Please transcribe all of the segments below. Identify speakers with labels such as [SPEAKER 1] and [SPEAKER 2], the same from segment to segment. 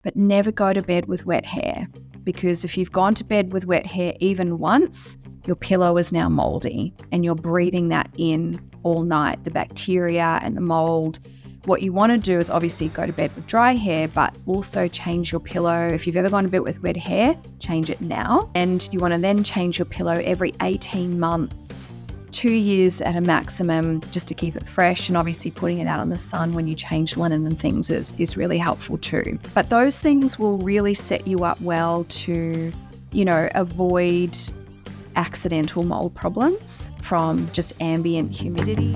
[SPEAKER 1] but never go to bed with wet hair, because if you've gone to bed with wet hair even once, your pillow is now moldy and you're breathing that in all night, the bacteria and the mold. What you want to do is obviously go to bed with dry hair, but also change your pillow. If you've ever gone to bed with wet hair, change it now. And you want to then change your pillow every 18 months, 2 years at a maximum, just to keep it fresh. And obviously putting it out in the sun when you change linen and things is really helpful too. But those things will really set you up well to, avoid accidental mold problems from just ambient humidity.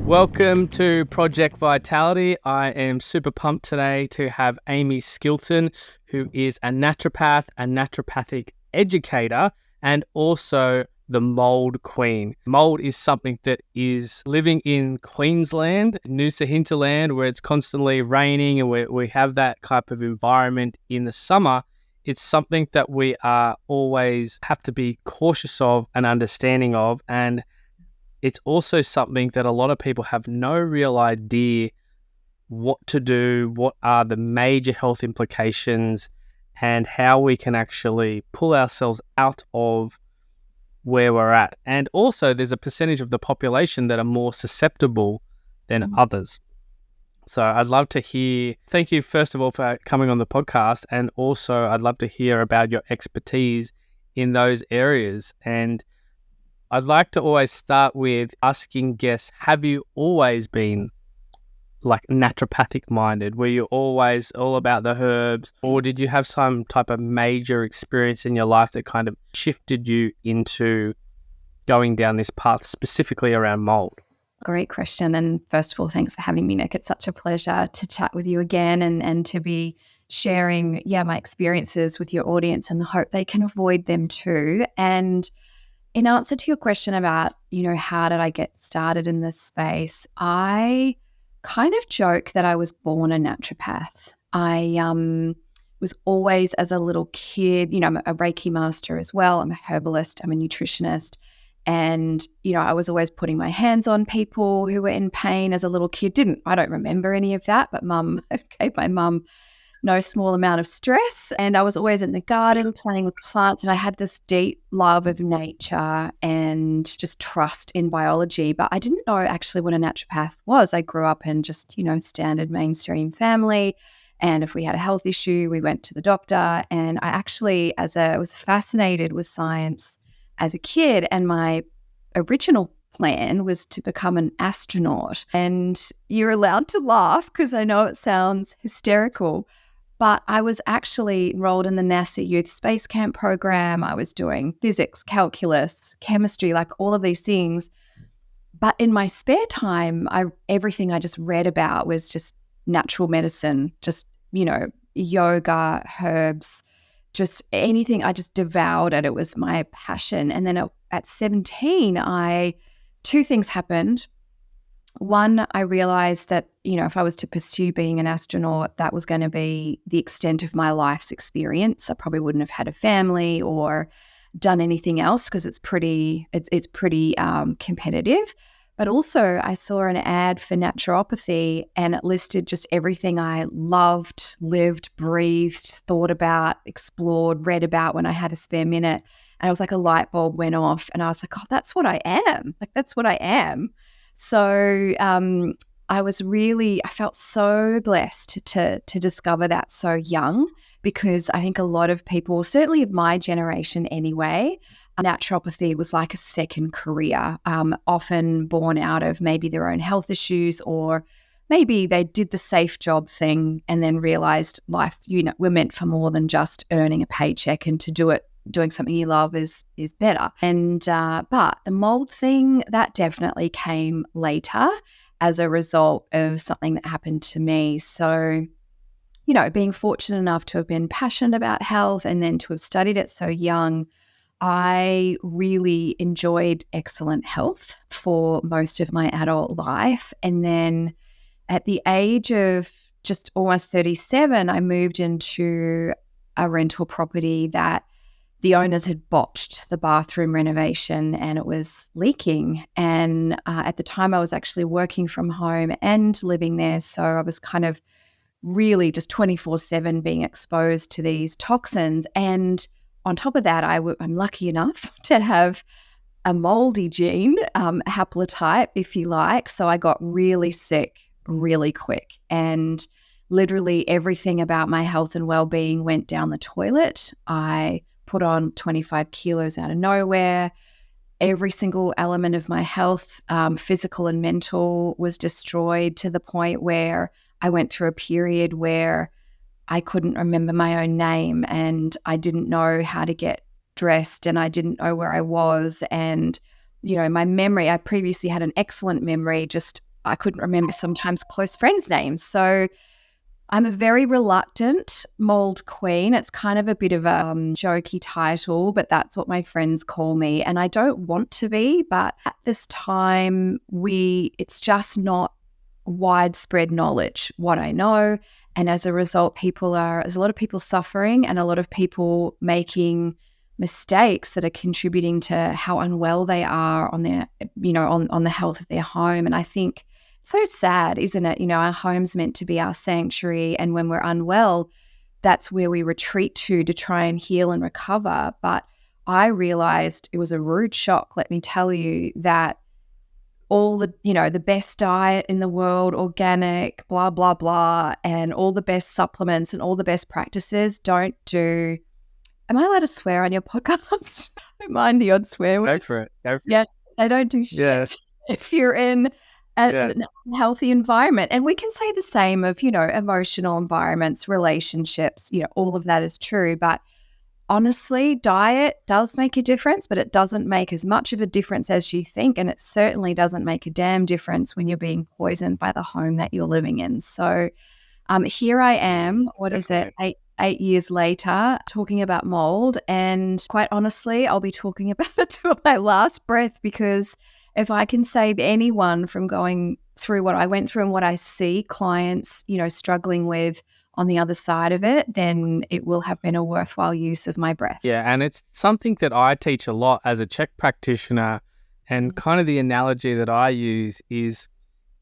[SPEAKER 2] Welcome to Project Vitality. I am super pumped today to have Amie Skilton, who is a naturopath, a naturopathic educator, and also the mold queen. Mold is something that is living in Queensland, Noosa hinterland, where it's constantly raining and we have that type of environment in the summer. It's something that we are always have to be cautious of and understanding of. And it's also something that a lot of people have no real idea what to do, what are the major health implications, and how we can actually pull ourselves out of where we're at. And also there's a percentage of the population that are more susceptible than others. So I'd love to hear, thank you first of all for coming on the podcast, and also I'd love to hear about your expertise in those areas. And I'd like to always start with asking guests, have you always been like naturopathic minded? Were you always all about the herbs, or did you have some type of major experience in your life that kind of shifted you into going down this path specifically around mold?
[SPEAKER 1] Great question. And first of all, thanks for having me, Nick. It's such a pleasure to chat with you again and to be sharing, my experiences with your audience, and the hope they can avoid them too. And in answer to your question about, how did I get started in this space, I kind of joke that I was born a naturopath. I was always, as a little kid, I'm a Reiki master as well. I'm a herbalist. I'm a nutritionist. And, I was always putting my hands on people who were in pain as a little kid. I don't remember any of that, but mum gave my mum no small amount of stress. And I was always in the garden playing with plants. And I had this deep love of nature and just trust in biology. But I didn't know actually what a naturopath was. I grew up in just, standard mainstream family. And if we had a health issue, we went to the doctor. And I actually, was fascinated with science as a kid. And my original plan was to become an astronaut. And you're allowed to laugh because I know it sounds hysterical, but I was actually enrolled in the NASA Youth Space Camp program. I was doing physics, calculus, chemistry, like all of these things. But in my spare time, everything I just read about was just natural medicine, just, yoga, herbs, just anything. I just devoured it. It was my passion. And then at 17, two things happened. One, I realized that, if I was to pursue being an astronaut, that was going to be the extent of my life's experience. I probably wouldn't have had a family or done anything else because it's pretty competitive. But also I saw an ad for naturopathy, and it listed just everything I loved, lived, breathed, thought about, explored, read about when I had a spare minute. And it was like a light bulb went off, and I was like, oh, that's what I am. Like, that's what I am. So I felt so blessed to discover that so young, because I think a lot of people, certainly of my generation anyway, naturopathy was like a second career, often born out of maybe their own health issues, or maybe they did the safe job thing and then realized life, we're meant for more than just earning a paycheck, and to do it doing something you love is better. And but the mold thing, that definitely came later as a result of something that happened to me. So, being fortunate enough to have been passionate about health and then to have studied it so young, I really enjoyed excellent health for most of my adult life. And then at the age of just almost 37, I moved into a rental property that the owners had botched the bathroom renovation and it was leaking. And at the time, I was actually working from home and living there. So I was kind of really just 24/7 being exposed to these toxins. And on top of that, I'm lucky enough to have a moldy gene, haplotype, if you like. So I got really sick really quick. And literally everything about my health and well-being went down the toilet. I put on 25 kilos out of nowhere. Every single element of my health, physical and mental, was destroyed to the point where I went through a period where I couldn't remember my own name and I didn't know how to get dressed and I didn't know where I was. And, my memory, I previously had an excellent memory, just I couldn't remember sometimes close friends' names. So I'm a very reluctant mold queen. It's kind of a bit of a jokey title, but that's what my friends call me. And I don't want to be, but at this time, it's just not widespread knowledge, what I know. And as a result, there's a lot of people suffering and a lot of people making mistakes that are contributing to how unwell they are on their, on the health of their home. And I think so sad, isn't it? Our home's meant to be our sanctuary. And when we're unwell, that's where we retreat to try and heal and recover. But I realized it was a rude shock, let me tell you, that all the best diet in the world, organic, blah, blah, blah, and all the best supplements and all the best practices don't do. Am I allowed to swear on your podcast? I don't mind the odd swear.
[SPEAKER 2] Go for it.
[SPEAKER 1] Yeah, they don't do shit.
[SPEAKER 2] Yeah.
[SPEAKER 1] If you're in an healthy environment. And we can say the same of, emotional environments, relationships, all of that is true. But honestly, diet does make a difference, but it doesn't make as much of a difference as you think. And it certainly doesn't make a damn difference when you're being poisoned by the home that you're living in. So here I am, eight years later, talking about mold. And quite honestly, I'll be talking about it till my last breath, because if I can save anyone from going through what I went through and what I see clients, struggling with on the other side of it, then it will have been a worthwhile use of my breath.
[SPEAKER 2] Yeah, and it's something that I teach a lot as a Czech practitioner. And kind of the analogy that I use is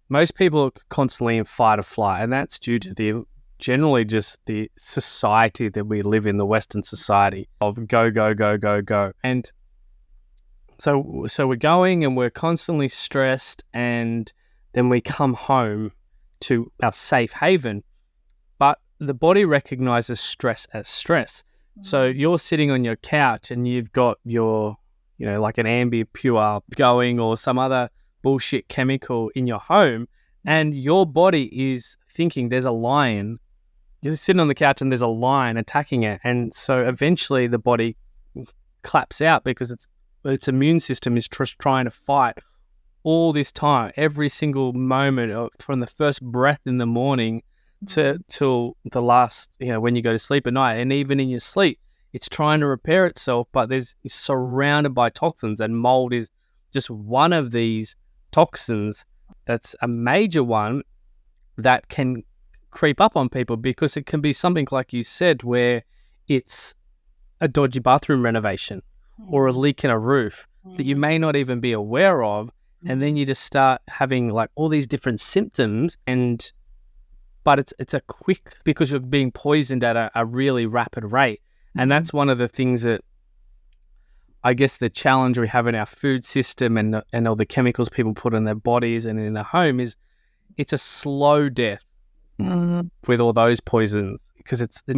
[SPEAKER 2] most people are constantly in fight or flight, and that's due to generally just the society that we live in, the Western society of go, go, go, go, go. And so we're going and we're constantly stressed, and then we come home to our safe haven. But the body recognizes stress as stress. Mm-hmm. So you're sitting on your couch and you've got your, like an Ambipure going or some other bullshit chemical in your home, and your body is thinking there's a lion. You're sitting on the couch and there's a lion attacking it. And so eventually the body claps out because its immune system is just trying to fight all this time, every single moment, from the first breath in the morning till the last, when you go to sleep at night. And even in your sleep, it's trying to repair itself, but it's surrounded by toxins, and mold is just one of these toxins that's a major one that can creep up on people, because it can be something like you said, where it's a dodgy bathroom renovation or a leak in a roof that you may not even be aware of. And then you just start having like all these different symptoms, but it's a quick, because you're being poisoned at a really rapid rate. And that's one of the things that I guess the challenge we have in our food system and all the chemicals people put in their bodies and in their home is it's a slow death with all those poisons, because it's the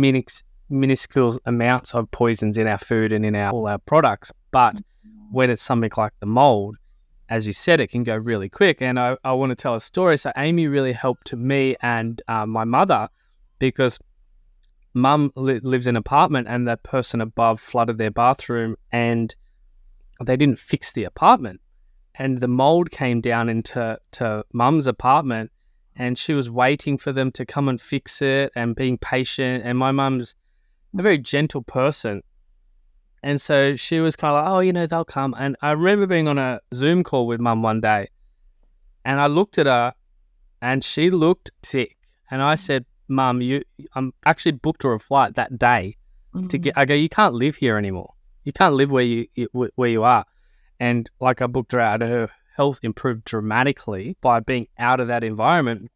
[SPEAKER 2] minuscule amounts of poisons in our food and in all our products. But when it's something like the mold, as you said, it can go really quick. And I want to tell a story. So Amie really helped me and my mother, because Mum lives in an apartment and the person above flooded their bathroom and they didn't fix the apartment. And the mold came down into Mum's apartment, and she was waiting for them to come and fix it and being patient. And my mum's a very gentle person. And so she was kind of like, oh, they'll come. And I remember being on a Zoom call with Mum one day, and I looked at her and she looked sick. And I said, Mum, I'm actually booked her a flight that day to get, I go, you can't live here anymore. you can't live where you are. And like I booked her out, her health improved dramatically by being out of that environment.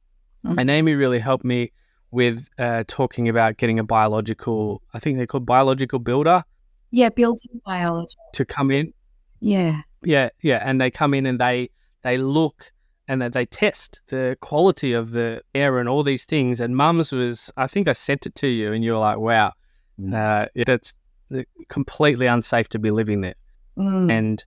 [SPEAKER 1] Mm.
[SPEAKER 2] And Amie really helped me with talking about getting a biological, I think they're called biological builder.
[SPEAKER 1] Yeah, building biology.
[SPEAKER 2] To come in.
[SPEAKER 1] Yeah.
[SPEAKER 2] Yeah. And they come in and they look and that they test the quality of the air and all these things. And Mum's was, I think I sent it to you and you were like, wow, that's completely unsafe to be living there. And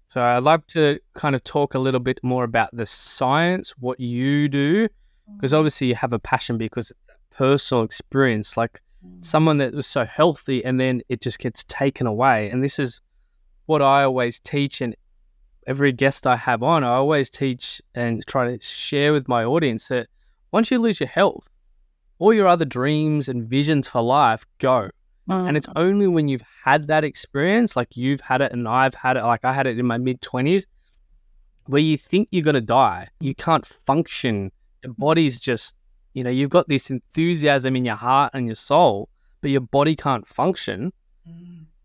[SPEAKER 2] so I'd like to kind of talk a little bit more about the science, what you do, because obviously you have a passion because it's a personal experience, like someone that was so healthy and then it just gets taken away. And this is what I always teach, and every guest I have on, I always teach and try to share with my audience that once you lose your health, all your other dreams and visions for life go. And it's only when you've had that experience, like you've had it and I've had it, like I had it in my mid-20s, where you think you're going to die. You can't function. Your body's just, you've got this enthusiasm in your heart and your soul, but your body can't function.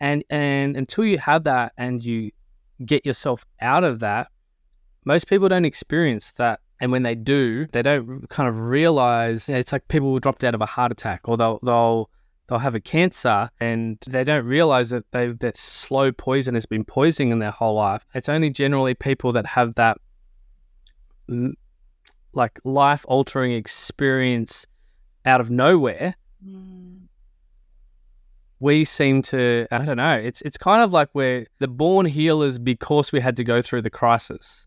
[SPEAKER 2] And until you have that and you get yourself out of that, most people don't experience that. And when they do, they don't kind of realize, it's like people will drop out of a heart attack, or they'll have a cancer and they don't realize that that slow poison has been poisoning their whole life. It's only generally people that have that like life-altering experience out of nowhere. We seem to, I don't know, it's kind of like we're the born healers because we had to go through the crisis.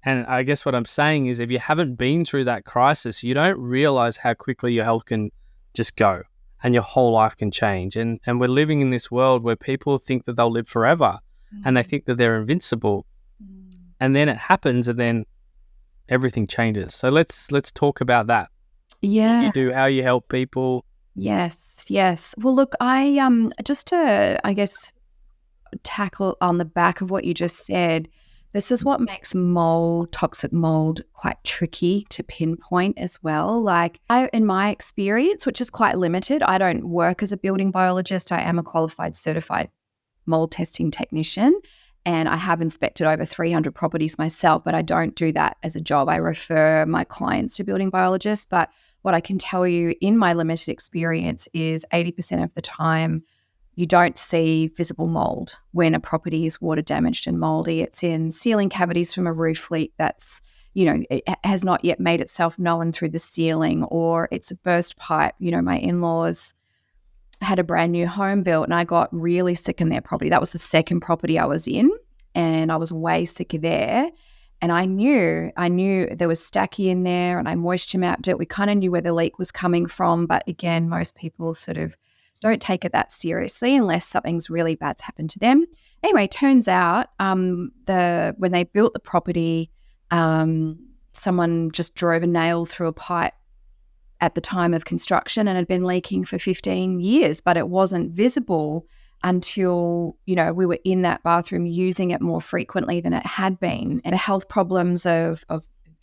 [SPEAKER 2] And I guess what I'm saying is if you haven't been through that crisis, you don't realize how quickly your health can just go and your whole life can change. And we're living in this world where people think that they'll live forever and they think that they're invincible. And then it happens and then everything changes. So let's talk about that.
[SPEAKER 1] Yeah.
[SPEAKER 2] What you do, how you help people.
[SPEAKER 1] Yes. Well, look, I just to, I guess, tackle on the back of what you just said, this is what makes toxic mold, quite tricky to pinpoint as well. Like in my experience, which is quite limited, I don't work as a building biologist. I am a qualified certified mold testing technician, and I have inspected over 300 properties myself, but I don't do that as a job. I refer my clients to building biologists. But what I can tell you in my limited experience is 80% of the time, you don't see visible mold when a property is water damaged and moldy. It's in ceiling cavities from a roof leak that's, it has not yet made itself known through the ceiling, or it's a burst pipe. My in-laws had a brand new home built and I got really sick in their property. That was the second property I was in and I was way sicker there. And I knew there was stacky in there and I moisture mapped it. We kind of knew where the leak was coming from. But again, most people sort of don't take it that seriously unless something's really bad's happened to them. Anyway, turns out when they built the property, someone just drove a nail through a pipe at the time of construction and had been leaking for 15 years, but it wasn't visible until, we were in that bathroom using it more frequently than it had been. And the health problems of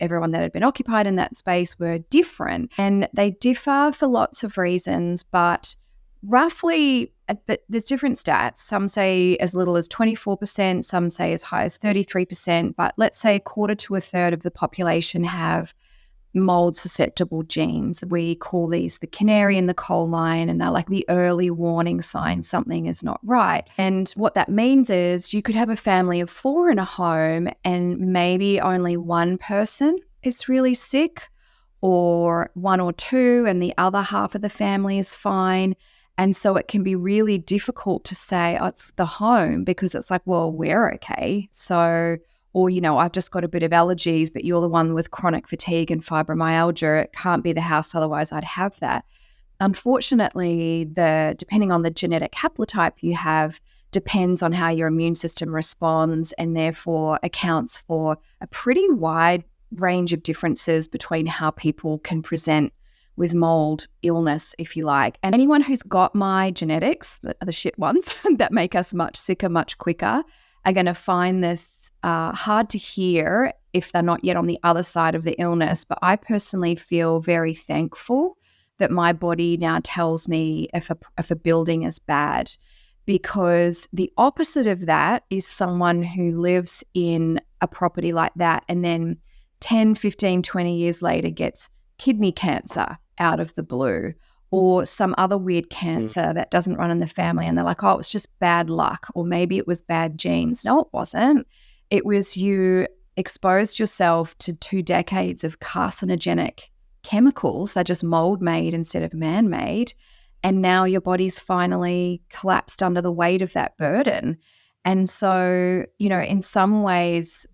[SPEAKER 1] everyone that had been occupied in that space were different. And they differ for lots of reasons, but roughly, there's different stats. Some say as little as 24%, some say as high as 33%, but let's say a quarter to a third of the population have mold-susceptible genes. We call these the canary in the coal mine, and they're like the early warning sign something is not right. And what that means is you could have a family of 4 in a home and maybe only one person is really sick, or 1 or 2 and the other half of the family is fine. And so it can be really difficult to say, oh, it's the home, because it's like, well, we're okay. So, or, I've just got a bit of allergies, but you're the one with chronic fatigue and fibromyalgia. It can't be the house, otherwise I'd have that. Unfortunately, depending on the genetic haplotype you have, depends on how your immune system responds, and therefore accounts for a pretty wide range of differences between how people can present with mold illness, if you like. And anyone who's got my genetics, the shit ones that make us much sicker, much quicker, are going to find this hard to hear if they're not yet on the other side of the illness. But I personally feel very thankful that my body now tells me if a building is bad, because the opposite of that is someone who lives in a property like that and then 10, 15, 20 years later gets kidney cancer out of the blue, or some other weird cancer that doesn't run in the family. And they're like, oh, it was just bad luck, or maybe it was bad genes. No, it wasn't. It was you exposed yourself to 2 decades of carcinogenic chemicals. They're just mold made instead of man made. And now your body's finally collapsed under the weight of that burden. And so, in some ways,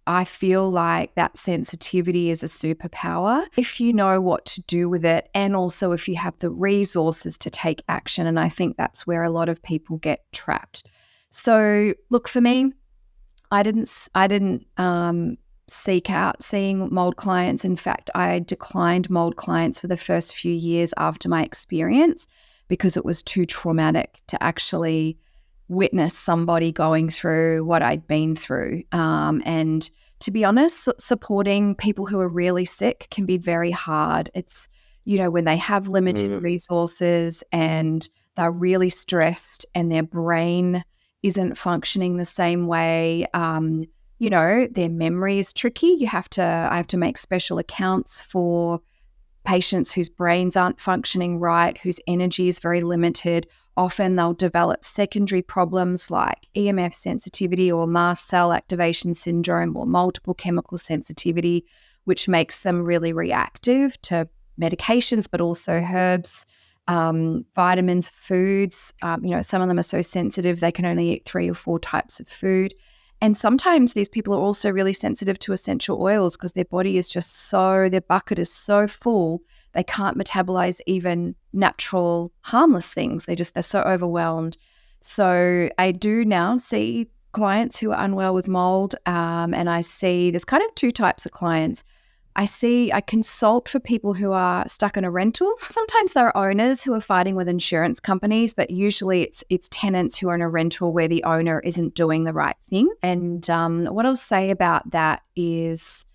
[SPEAKER 1] I feel like that sensitivity is a superpower if you know what to do with it, and also if you have the resources to take action. And I think that's where a lot of people get trapped. So look, for me, I didn't seek out seeing mold clients. In fact, I declined mold clients for the first few years after my experience because it was too traumatic to actually witness somebody going through what I'd been through. And to be honest, supporting people who are really sick can be very hard. It's, when they have limited resources and they're really stressed and their brain isn't functioning the same way. Their memory is tricky. I have to make special accounts for patients whose brains aren't functioning right, whose energy is very limited. Often they'll develop secondary problems like EMF sensitivity or mast cell activation syndrome or multiple chemical sensitivity, which makes them really reactive to medications, but also herbs, vitamins, foods. Some of them are so sensitive they can only eat 3 or 4 types of food. And sometimes these people are also really sensitive to essential oils because their body is their bucket is so full, they can't metabolize even natural harmless things. They're so overwhelmed. So I do now see clients who are unwell with mold, and I see there's kind of 2 types of clients. I consult for people who are stuck in a rental. Sometimes there are owners who are fighting with insurance companies, but usually it's tenants who are in a rental where the owner isn't doing the right thing. And what I'll say about that is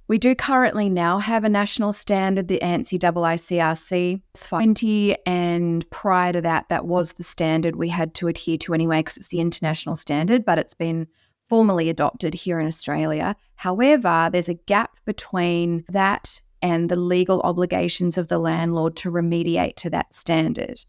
[SPEAKER 1] we do currently now have a national standard, the ANSI IICRC. It's 20, and prior to that, that was the standard we had to adhere to anyway because it's the international standard, but it's been formally adopted here in Australia. However, there's a gap between that and the legal obligations of the landlord to remediate to that standard.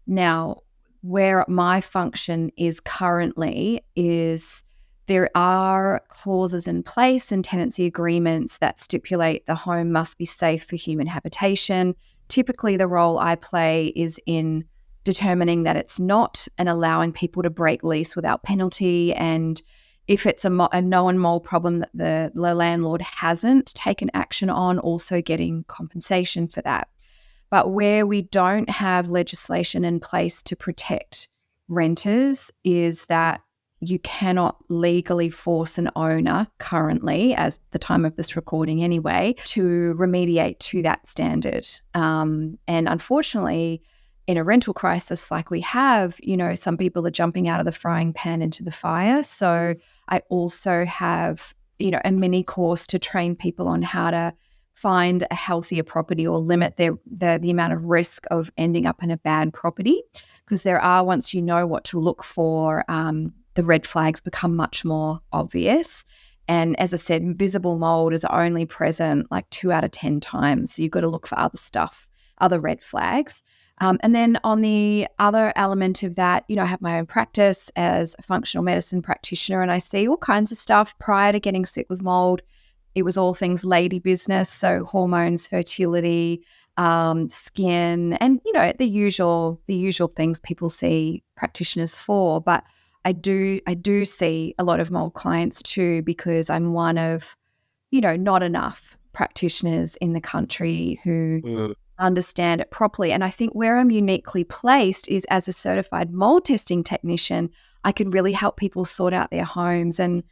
[SPEAKER 1] Now, where my function is currently is there are clauses in place and tenancy agreements that stipulate the home must be safe for human habitation. Typically, the role I play is in determining that it's not and allowing people to break lease without penalty, and if it's a known mold problem that the landlord hasn't taken action on, also getting compensation for that. But where we don't have legislation in place to protect renters is that you cannot legally force an owner currently, as the time of this recording anyway, to remediate to that standard. And unfortunately, in a rental crisis like we have, some people are jumping out of the frying pan into the fire. So I also have, a mini course to train people on how to find a healthier property or limit the amount of risk of ending up in a bad property. Because there are, once you know what to look for, the red flags become much more obvious. And as I said, visible mold is only present like 2 out of 10 times. So you've got to look for other stuff, other red flags. And then on the other element of that, I have my own practice as a functional medicine practitioner, and I see all kinds of stuff. Prior to getting sick with mold, it was all things lady business, so hormones, fertility, skin, and the usual things people see practitioners for. But I do see a lot of mold clients too, because I'm one of not enough practitioners in the country who understand it properly. And I think where I'm uniquely placed is as a certified mold testing technician, I can really help people sort out their homes. And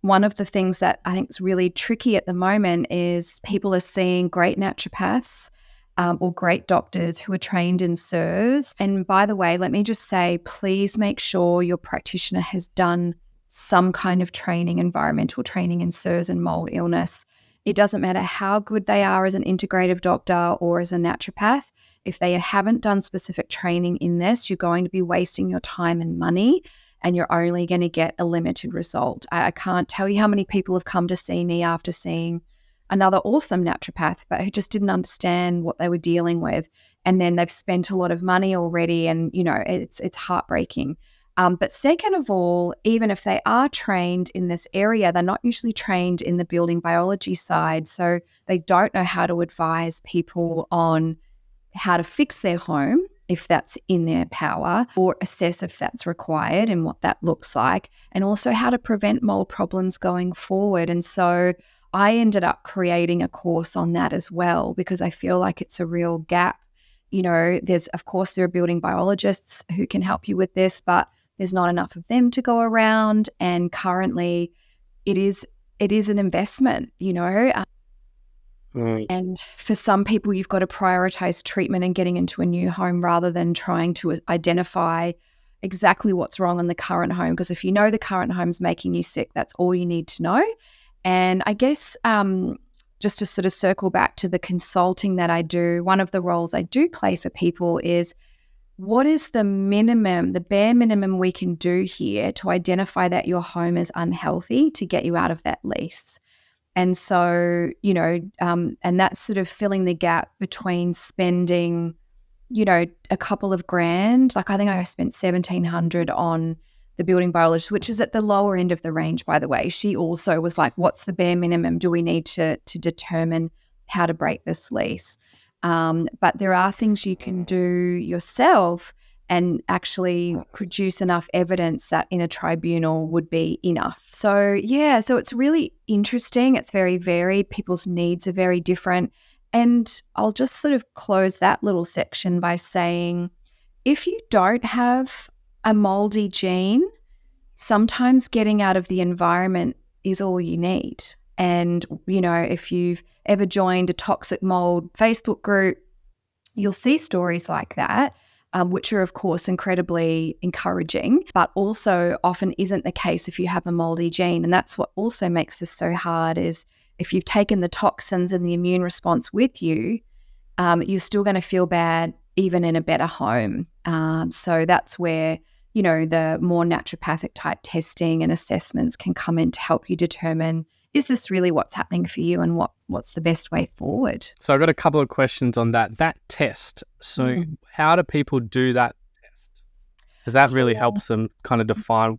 [SPEAKER 1] one of the things that I think is really tricky at the moment is people are seeing great naturopaths or great doctors who are trained in SIRS. And by the way, let me just say, please make sure your practitioner has done some kind of training, environmental training in SIRS and mold illness. It doesn't matter how good they are as an integrative doctor or as a naturopath. if they haven't done specific training in this, you're going to be wasting your time and money, and you're only going to get a limited result. I can't tell you how many people have come to see me after seeing another awesome naturopath, but who just didn't understand what they were dealing with. And then they've spent a lot of money already, and, it's heartbreaking. But second of all, even if they are trained in this area, they're not usually trained in the building biology side. So they don't know how to advise people on how to fix their home, if that's in their power, or assess if that's required and what that looks like, and also how to prevent mold problems going forward. And so I ended up creating a course on that as well, because I feel like it's a real gap. There are building biologists who can help you with this, but there's not enough of them to go around. And currently it is an investment, And for some people, you've got to prioritize treatment and getting into a new home rather than trying to identify exactly what's wrong in the current home. Because if you know the current home's making you sick, that's all you need to know. And I guess just to sort of circle back to the consulting that I do, one of the roles I do play for people is, what is the bare minimum we can do here to identify that your home is unhealthy to get you out of that lease? And so, and that's sort of filling the gap between spending, a couple of grand. Like I think I spent $1,700 on the building biologist, which is at the lower end of the range, by the way. She also was like, what's the bare minimum do we need to determine how to break this lease? But there are things you can do yourself and actually produce enough evidence that in a tribunal would be enough. So it's really interesting. It's very varied. People's needs are very different. And I'll just sort of close that little section by saying, if you don't have a moldy gene, sometimes getting out of the environment is all you need. And, if you've ever joined a toxic mold Facebook group, you'll see stories like that. Which are, of course, incredibly encouraging, but also often isn't the case if you have a moldy gene. And that's what also makes this so hard, is if you've taken the toxins and the immune response with you, you're still going to feel bad even in a better home. So that's where, the more naturopathic type testing and assessments can come in to help you determine, is this really what's happening for you, and what's the best way forward?
[SPEAKER 2] So I've got a couple of questions on that test. So how do people do that test? Because that really helps them kind of define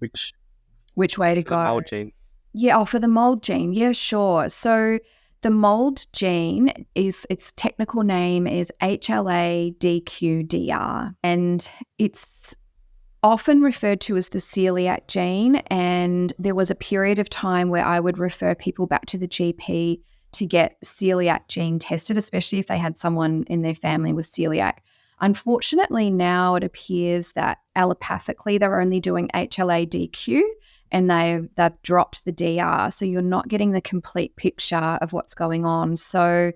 [SPEAKER 1] which way to go.
[SPEAKER 2] The mold gene.
[SPEAKER 1] Yeah, for the mold gene. Yeah, sure. So the mold gene its technical name is HLA-DQ-DR, and it's often referred to as the celiac gene. And there was a period of time where I would refer people back to the GP to get celiac gene tested, especially if they had someone in their family with celiac. Unfortunately, now it appears that allopathically they're only doing HLA-DQ, and they've dropped the DR. So you're not getting the complete picture of what's going on. So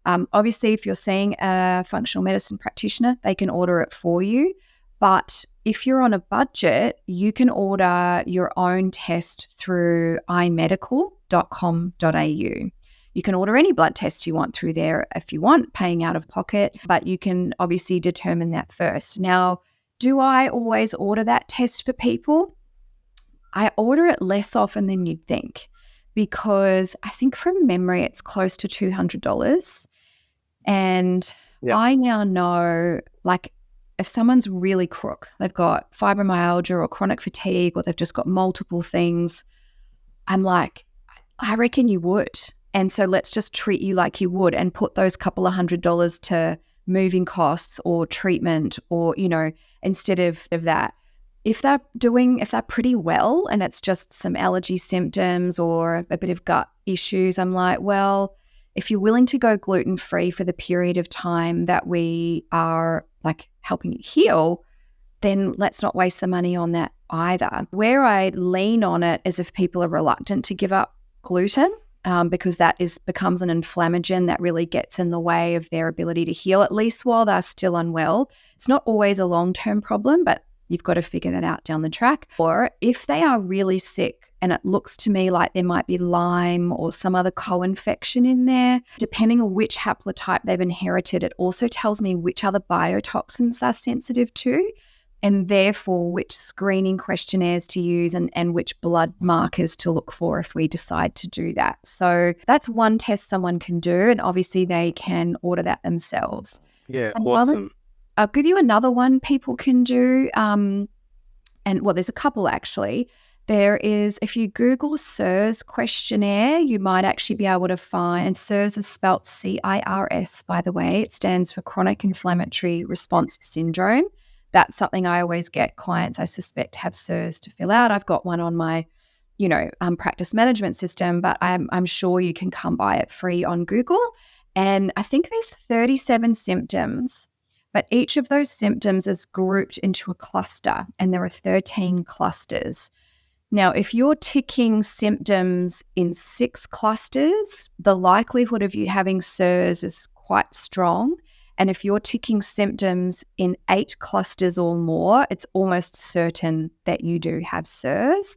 [SPEAKER 1] obviously, if you're seeing a functional medicine practitioner, they can order it for you. But if you're on a budget, you can order your own test through imedical.com.au. You can order any blood test you want through there if you want, paying out of pocket, but you can obviously determine that first. Now, do I always order that test for people? I order it less often than you'd think, because I think from memory it's close to $200. And I now know, like, if someone's really crook, they've got fibromyalgia or chronic fatigue, or they've just got multiple things, I'm like, I reckon you would. And so let's just treat you like you would and put those couple of $100 to moving costs or treatment, or, instead of that. If they're pretty well and it's just some allergy symptoms or a bit of gut issues, I'm like, well, if you're willing to go gluten-free for the period of time that we are like helping you heal, then let's not waste the money on that either. Where I lean on it is if people are reluctant to give up gluten, because that becomes an inflammagen that really gets in the way of their ability to heal, at least while they're still unwell. It's not always a long-term problem, but you've got to figure that out down the track. Or if they are really sick, and it looks to me like there might be Lyme or some other co-infection in there. Depending on which haplotype they've inherited, it also tells me which other biotoxins they're sensitive to, and therefore which screening questionnaires to use and which blood markers to look for if we decide to do that. So that's one test someone can do, and obviously they can order that themselves.
[SPEAKER 2] Yeah,
[SPEAKER 1] And
[SPEAKER 2] awesome.
[SPEAKER 1] I'll give you another one people can do. There's a couple actually. There is, if you Google CIRS questionnaire, you might actually be able to find, and CIRS is spelt CIRS, by the way. It stands for Chronic Inflammatory Response Syndrome. That's something I always get clients I suspect have CIRS to fill out. I've got one on my, practice management system, but I'm sure you can come by it free on Google. And I think there's 37 symptoms, but each of those symptoms is grouped into a cluster, and there are 13 clusters. Now, if you're ticking symptoms in 6 clusters, the likelihood of you having CIRS is quite strong. And if you're ticking symptoms in 8 clusters or more, it's almost certain that you do have CIRS.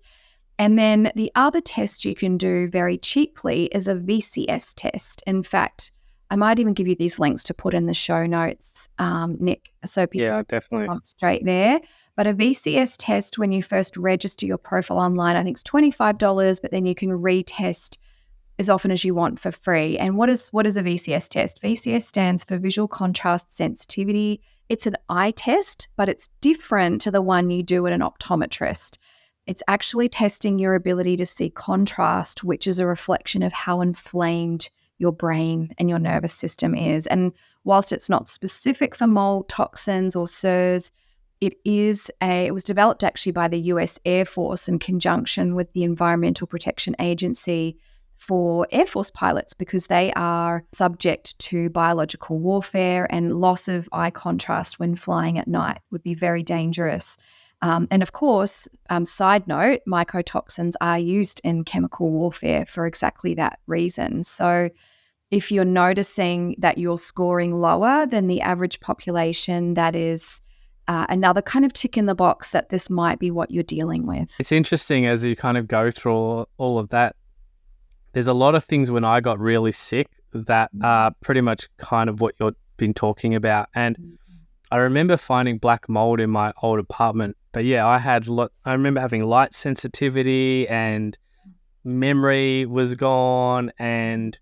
[SPEAKER 1] And then the other test you can do very cheaply is a VCS test. In fact, I might even give you these links to put in the show notes, Nick, so people
[SPEAKER 2] definitely
[SPEAKER 1] come straight there. But a VCS test, when you first register your profile online, I think it's $25, but then you can retest as often as you want for free. And what is a VCS test? VCS stands for Visual Contrast Sensitivity. It's an eye test, but it's different to the one you do at an optometrist. It's actually testing your ability to see contrast, which is a reflection of how inflamed your brain and your nervous system is. And whilst it's not specific for mold toxins or CIRS, it was developed actually by the US Air Force in conjunction with the Environmental Protection Agency for Air Force pilots, because they are subject to biological warfare, and loss of eye contrast when flying at night would be very dangerous. And of course, side note, mycotoxins are used in chemical warfare for exactly that reason. So if you're noticing that you're scoring lower than the average population, that is another kind of tick in the box that this might be what you're dealing with.
[SPEAKER 2] It's interesting as you kind of go through all of that. There's a lot of things when I got really sick that are pretty much kind of what you've been talking about. And I remember finding black mold in my old apartment. But yeah, I remember having light sensitivity, and memory was gone, and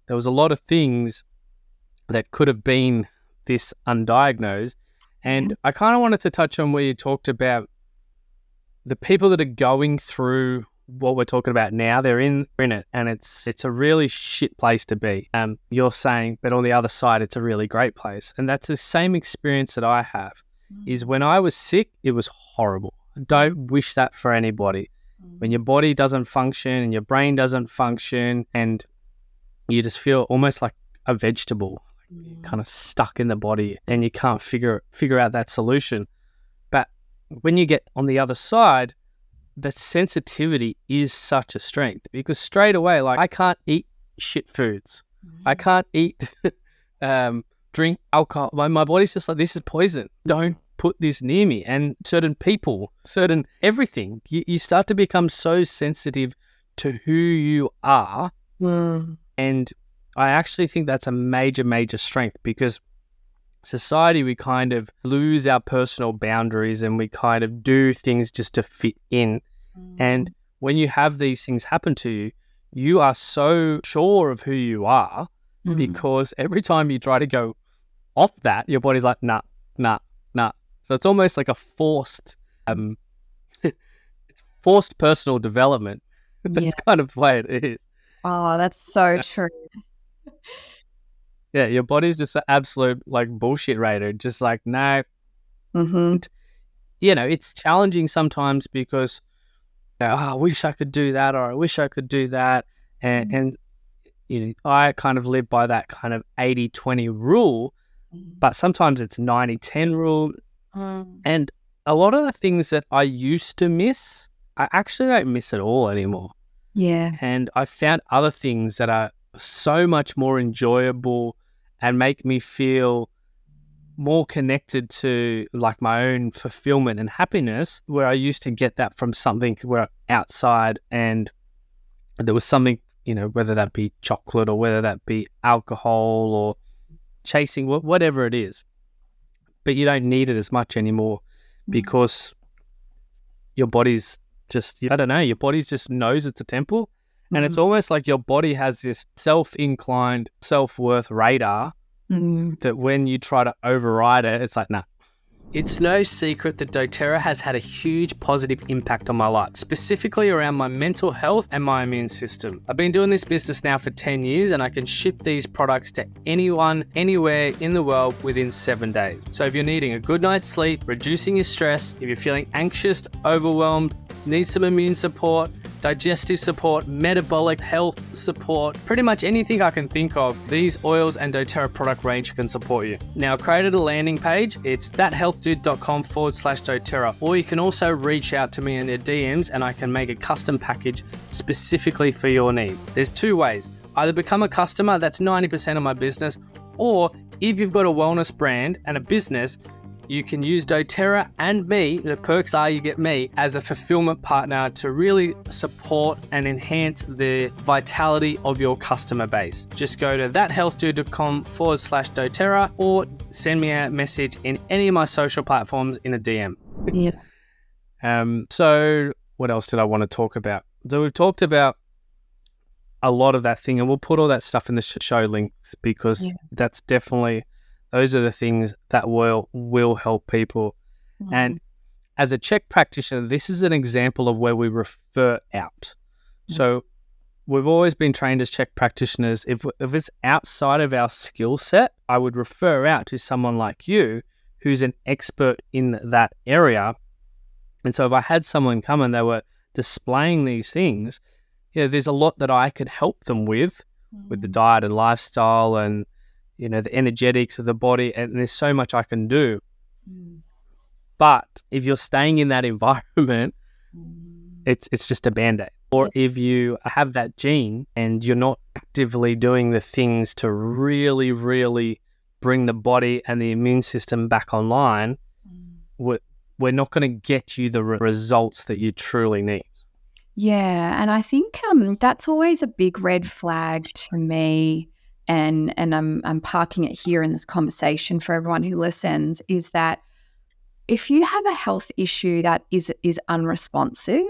[SPEAKER 2] there was a lot of things that could have been this undiagnosed. And I kind of wanted to touch on where you talked about the people that are going through what we're talking about now. They're in it, and it's a really shit place to be. You're saying, but on the other side, it's a really great place. And that's the same experience that I have. Is when I was sick, it was horrible. I don't wish that for anybody. When your body doesn't function and your brain doesn't function, and you just feel almost like a vegetable, kind of stuck in the body, and you can't figure out that solution. But when you get on the other side, the sensitivity is such a strength, because straight away, like, I can't eat shit foods. I can't eat, drink alcohol. My body's just like, this is poison. Don't put this near me. And certain people, certain everything, you start to become so sensitive to who you are. And I actually think that's a major, major strength, because society, we kind of lose our personal boundaries, and we kind of do things just to fit in. And when you have these things happen to you, you are so sure of who you are, because every time you try to go off that, your body's like, nah. So it's almost like a forced, it's forced personal development. That's kind of the way it is.
[SPEAKER 1] Oh, that's so true.
[SPEAKER 2] Yeah, your body's just an absolute like bullshit radar. Just like, no. It's challenging sometimes, because I wish I could do that, or I wish I could do that. And I kind of live by that kind of 80-20 rule, but sometimes it's 90-10 rule. And a lot of the things that I used to miss, I actually don't miss at all anymore.
[SPEAKER 1] Yeah.
[SPEAKER 2] And I found other things that are so much more enjoyable and make me feel more connected to like my own fulfillment and happiness, where I used to get that from something where outside and there was something, whether that be chocolate or whether that be alcohol or chasing, whatever it is. But you don't need it as much anymore because your body's just, I don't know, your body just knows it's a temple. And it's almost like your body has this self-inclined self-worth radar that when you try to override it, it's like, nah. It's no secret that doTerra has had a huge positive impact on my life, specifically around my mental health and my immune system. I've been doing this business now for 10 years and I can ship these products to anyone, anywhere in the world within 7 days. So if you're needing a good night's sleep, reducing your stress, if you're feeling anxious, overwhelmed, need some immune support, digestive support, metabolic health support, pretty much anything I can think of, these oils and doTerra product range can support you. Now, I've created a landing page. It's thathealthdude.com/doTerra, or you can also reach out to me in your DMs and I can make a custom package specifically for your needs. There's two ways. Either become a customer, that's 90% of my business, or if you've got a wellness brand and a business, you can use doTerra and me, the perks are you get me, as a fulfillment partner to really support and enhance the vitality of your customer base. Just go to thathealthdude.com/doTerra or send me a message in any of my social platforms in a DM.
[SPEAKER 1] Yeah.
[SPEAKER 2] So what else did I want to talk about? So we've talked about a lot of that thing, and we'll put all that stuff in the show links because that's definitely... those are the things that will help people. And as a Czech practitioner, this is an example of where we refer out. So we've always been trained as Czech practitioners. If it's outside of our skill set, I would refer out to someone like you who's an expert in that area. And so if I had someone come and they were displaying these things, there's a lot that I could help them with the diet and lifestyle and the energetics of the body, and there's so much I can do. But if you're staying in that environment, it's just a Band-Aid. Or if you have that gene and you're not actively doing the things to really, really bring the body and the immune system back online, we're not going to get you the results that you truly need.
[SPEAKER 1] Yeah, and I think that's always a big red flag to me. And I'm parking it here in this conversation for everyone who listens, is that if you have a health issue that is unresponsive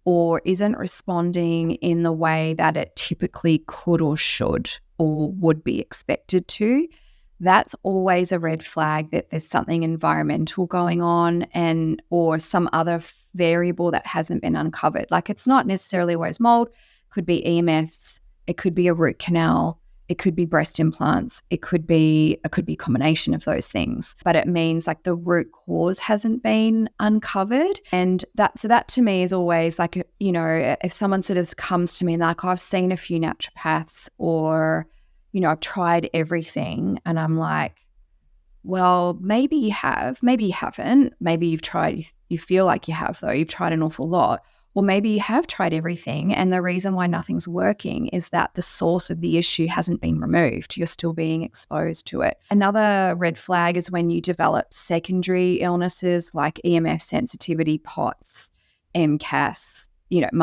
[SPEAKER 1] or isn't responding in the way that it typically could or should or would be expected to, that's always a red flag that there's something environmental going on or some other variable that hasn't been uncovered. Like, it's not necessarily always mold, it could be EMFs, it could be a root canal, it could be breast implants. It could be a combination of those things, but it means like the root cause hasn't been uncovered. And that to me is always like, if someone sort of comes to me like, I've seen a few naturopaths or, I've tried everything, and I'm like, well, maybe you have, maybe you haven't, maybe you've tried, you feel like you have though, you've tried an awful lot. Or maybe you have tried everything and the reason why nothing's working is that the source of the issue hasn't been removed. You're still being exposed to it. Another red flag is when you develop secondary illnesses like EMF sensitivity, POTS, MCAS,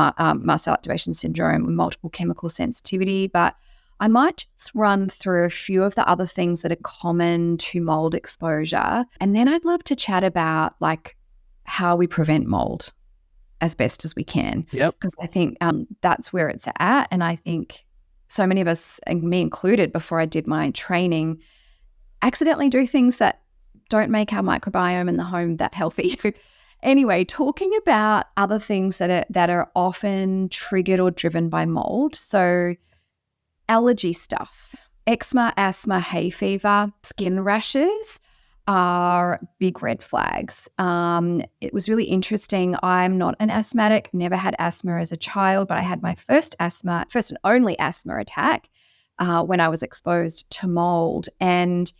[SPEAKER 1] muscle activation syndrome, multiple chemical sensitivity. But I might just run through a few of the other things that are common to mold exposure. And then I'd love to chat about like how we prevent mold as best as we can.
[SPEAKER 2] Yep.
[SPEAKER 1] Because I think that's where it's at. And I think so many of us, and me included, before I did my training, accidentally do things that don't make our microbiome in the home that healthy. Anyway, talking about other things that are often triggered or driven by mold. So allergy stuff, eczema, asthma, hay fever, skin rashes are big red flags. It was really interesting. I'm not an asthmatic, never had asthma as a child, but I had my first and only asthma attack when I was exposed to mold. And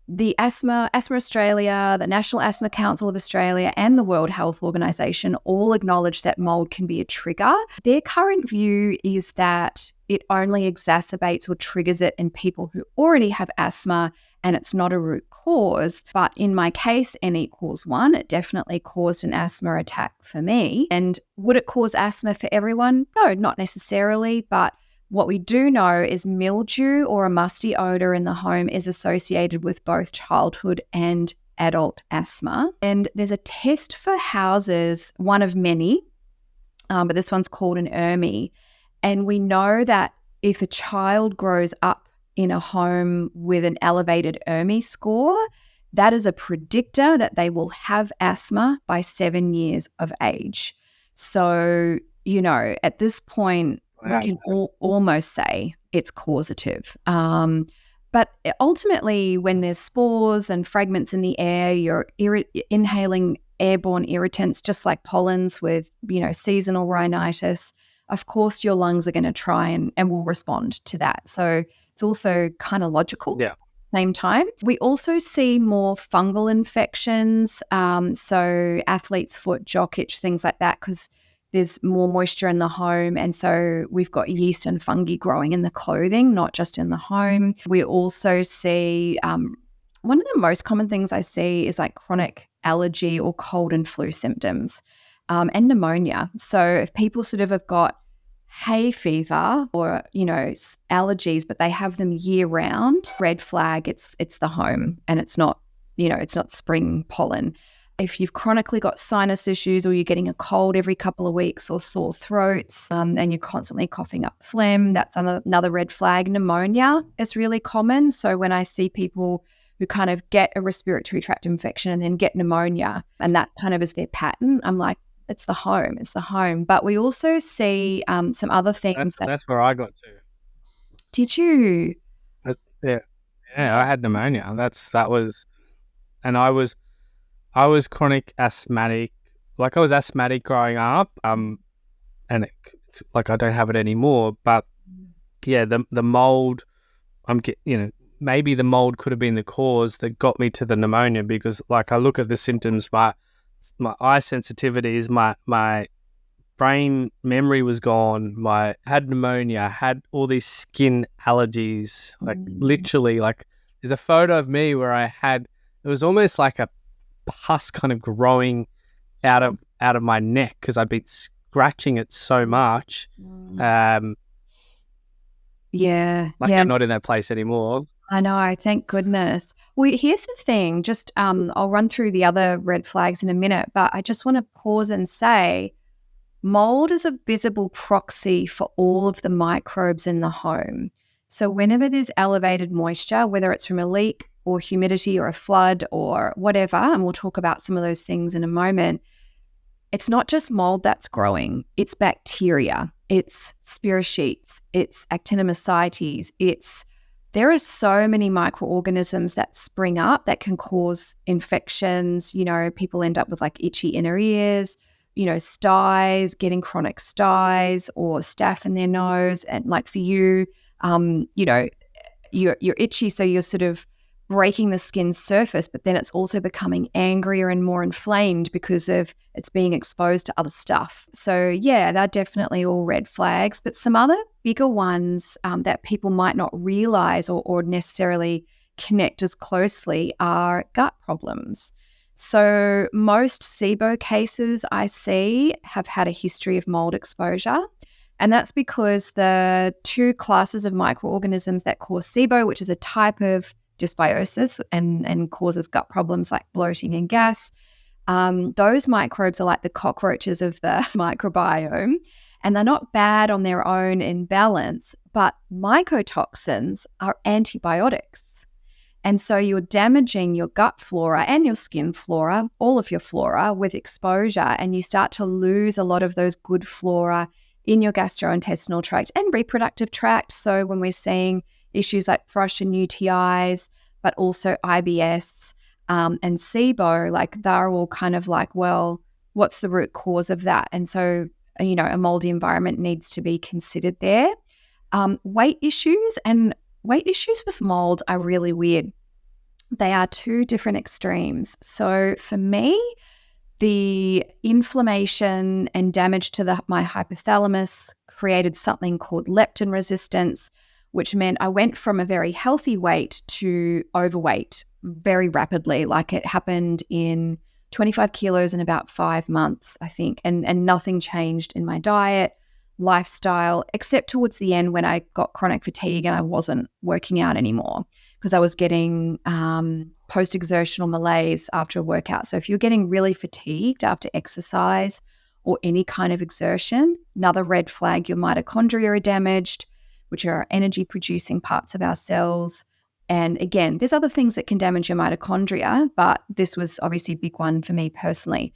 [SPEAKER 1] the Asthma Australia, the National Asthma Council of Australia, and the World Health Organization all acknowledge that mold can be a trigger. Their current view is that it only exacerbates or triggers it in people who already have asthma, and it's not a root cause. But in my case, N=1, it definitely caused an asthma attack for me. And would it cause asthma for everyone? No, not necessarily, but what we do know is mildew or a musty odor in the home is associated with both childhood and adult asthma. And there's a test for houses, one of many, but this one's called an Amie. And we know that if a child grows up in a home with an elevated Amie score, that is a predictor that they will have asthma by 7 years of age. So, at this point, we can almost say it's causative. But ultimately, when there's spores and fragments in the air, you're inhaling airborne irritants, just like pollens with, seasonal rhinitis. Of course, your lungs are going to try and will respond to that. So it's also kind of logical.
[SPEAKER 2] Yeah.
[SPEAKER 1] Same time. We also see more fungal infections. So athlete's foot, jock itch, things like that, because there's more moisture in the home. And so we've got yeast and fungi growing in the clothing, not just in the home. We also see one of the most common things I see is like chronic allergy or cold and flu symptoms and pneumonia. So if people sort of have got hay fever or, allergies, but they have them year round, red flag, it's the home and it's not spring pollen. If you've chronically got sinus issues or you're getting a cold every couple of weeks or sore throats and you're constantly coughing up phlegm, that's another red flag. Pneumonia is really common. So when I see people who kind of get a respiratory tract infection and then get pneumonia and that kind of is their pattern, I'm like, it's the home. But we also see some other things.
[SPEAKER 2] That's where I got to.
[SPEAKER 1] Did you?
[SPEAKER 2] Yeah, I had pneumonia. And I was chronic asthmatic. Like I was asthmatic growing up, and it's like I don't have it anymore. But yeah, the mold. Maybe the mold could have been the cause that got me to the pneumonia because, like, I look at the symptoms. My eye sensitivities, my brain memory was gone. I had pneumonia. I had all these skin allergies. Like literally, like there's a photo of me where it was almost like a pus kind of growing out of my neck because I'd been scratching it so much. I'm not in that place anymore.
[SPEAKER 1] I know, thank goodness. Well, here's the thing, just I'll run through the other red flags in a minute, but I just want to pause and say mold is a visible proxy for all of the microbes in the home. So whenever there's elevated moisture, whether it's from a leak or humidity or a flood or whatever, and we'll talk about some of those things in a moment, it's not just mold that's growing, it's bacteria, it's spirochetes, it's actinomycetes, there are so many microorganisms that spring up that can cause infections. People end up with like itchy inner ears, styes, getting chronic styes or staph in their nose. And like, so you're itchy, so you're sort of breaking the skin's surface, but then it's also becoming angrier and more inflamed because of it's being exposed to other stuff. So yeah, they're definitely all red flags, but some other bigger ones that people might not realize or necessarily connect as closely are gut problems. So most SIBO cases I see have had a history of mold exposure. And that's because the two classes of microorganisms that cause SIBO, which is a type of dysbiosis and causes gut problems like bloating and gas, those microbes are like the cockroaches of the microbiome, and they're not bad on their own in balance, but mycotoxins are antibiotics. And so you're damaging your gut flora and your skin flora, all of your flora with exposure, and you start to lose a lot of those good flora in your gastrointestinal tract and reproductive tract. So when we're seeing issues like thrush and UTIs, but also IBS and SIBO, like they're all kind of like, well, what's the root cause of that? And so, a moldy environment needs to be considered there. Weight issues with mold are really weird. they are two different extremes. So for me, the inflammation and damage to my hypothalamus created something called leptin resistance, which meant I went from a very healthy weight to overweight very rapidly. Like it happened in 25 kilos in about 5 months, I think, and nothing changed in my diet, lifestyle, except towards the end when I got chronic fatigue and I wasn't working out anymore because I was getting post-exertional malaise after a workout. So if you're getting really fatigued after exercise or any kind of exertion, another red flag, your mitochondria are damaged, which are energy-producing parts of our cells. And again, there's other things that can damage your mitochondria, but this was obviously a big one for me personally.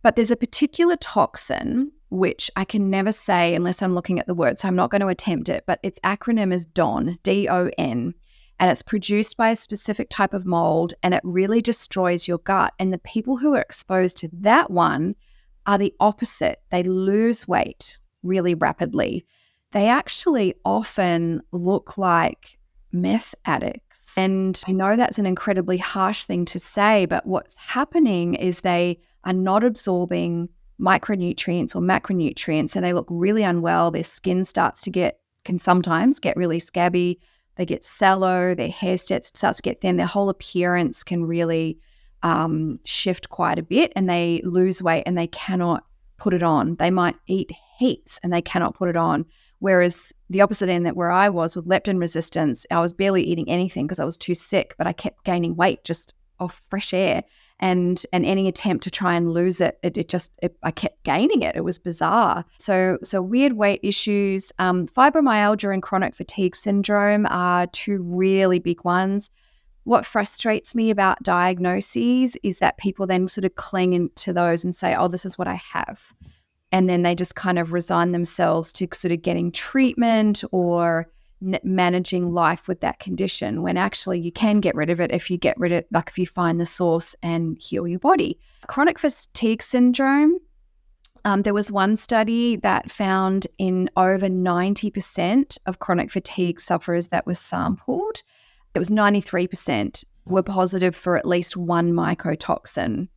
[SPEAKER 1] But there's a particular toxin, which I can never say unless I'm looking at the word, so I'm not going to attempt it, but its acronym is DON, D-O-N, and it's produced by a specific type of mold, and it really destroys your gut. And the people who are exposed to that one are the opposite. They lose weight really rapidly. They actually often look like meth addicts. And I know that's an incredibly harsh thing to say, but what's happening is they are not absorbing micronutrients or macronutrients, and they look really unwell. Their skin can sometimes get really scabby. They get sallow, their hair starts to get thin, their whole appearance can really shift quite a bit, and they lose weight and they cannot put it on. They might eat heaps and they cannot put it on. Whereas the opposite end, that where I was with leptin resistance, I was barely eating anything because I was too sick, but I kept gaining weight just off fresh air. And any attempt to try and lose it, I kept gaining it. It was bizarre. So weird weight issues, fibromyalgia and chronic fatigue syndrome are two really big ones. What frustrates me about diagnoses is that people then sort of cling into those and say, oh, this is what I have. And then they just kind of resign themselves to sort of getting treatment or managing life with that condition, when actually you can get rid of it if you find the source and heal your body. Chronic fatigue syndrome, there was one study that found in over 90% of chronic fatigue sufferers that was sampled, it was 93% were positive for at least one mycotoxin.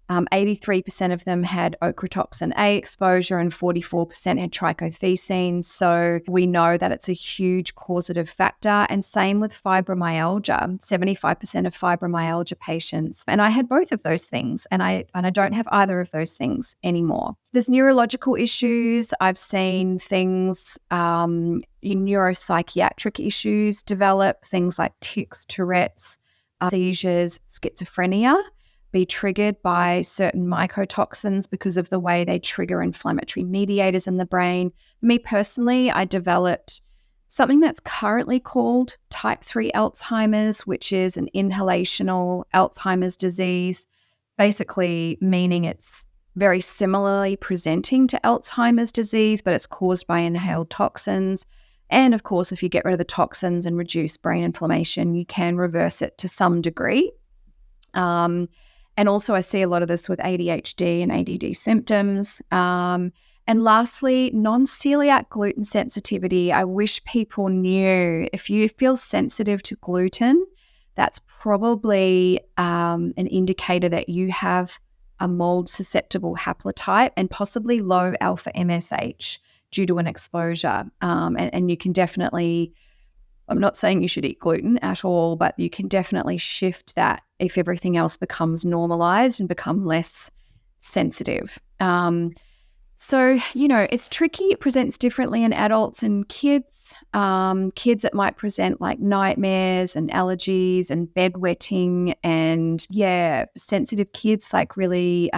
[SPEAKER 1] 83% of them had ochratoxin A exposure and 44% had trichothecene. So we know that it's a huge causative factor. And same with fibromyalgia, 75% of fibromyalgia patients. And I had both of those things, and I don't have either of those things anymore. There's neurological issues. I've seen things, neuropsychiatric issues develop, things like tics, Tourette's, seizures, schizophrenia, be triggered by certain mycotoxins because of the way they trigger inflammatory mediators in the brain. Me personally, I developed something that's currently called type 3 Alzheimer's, which is an inhalational Alzheimer's disease, basically meaning it's very similarly presenting to Alzheimer's disease, but it's caused by inhaled toxins. And of course, if you get rid of the toxins and reduce brain inflammation, you can reverse it to some degree. And also I see a lot of this with ADHD and ADD symptoms. And lastly, non-celiac gluten sensitivity. I wish people knew if you feel sensitive to gluten, that's probably an indicator that you have a mold susceptible haplotype and possibly low alpha MSH due to an exposure. And you can definitely, I'm not saying you should eat gluten at all, but you can definitely shift that if everything else becomes normalized and become less sensitive. So, it's tricky. It presents differently in adults and kids. Kids, it might present like nightmares and allergies and bedwetting and, sensitive kids, like really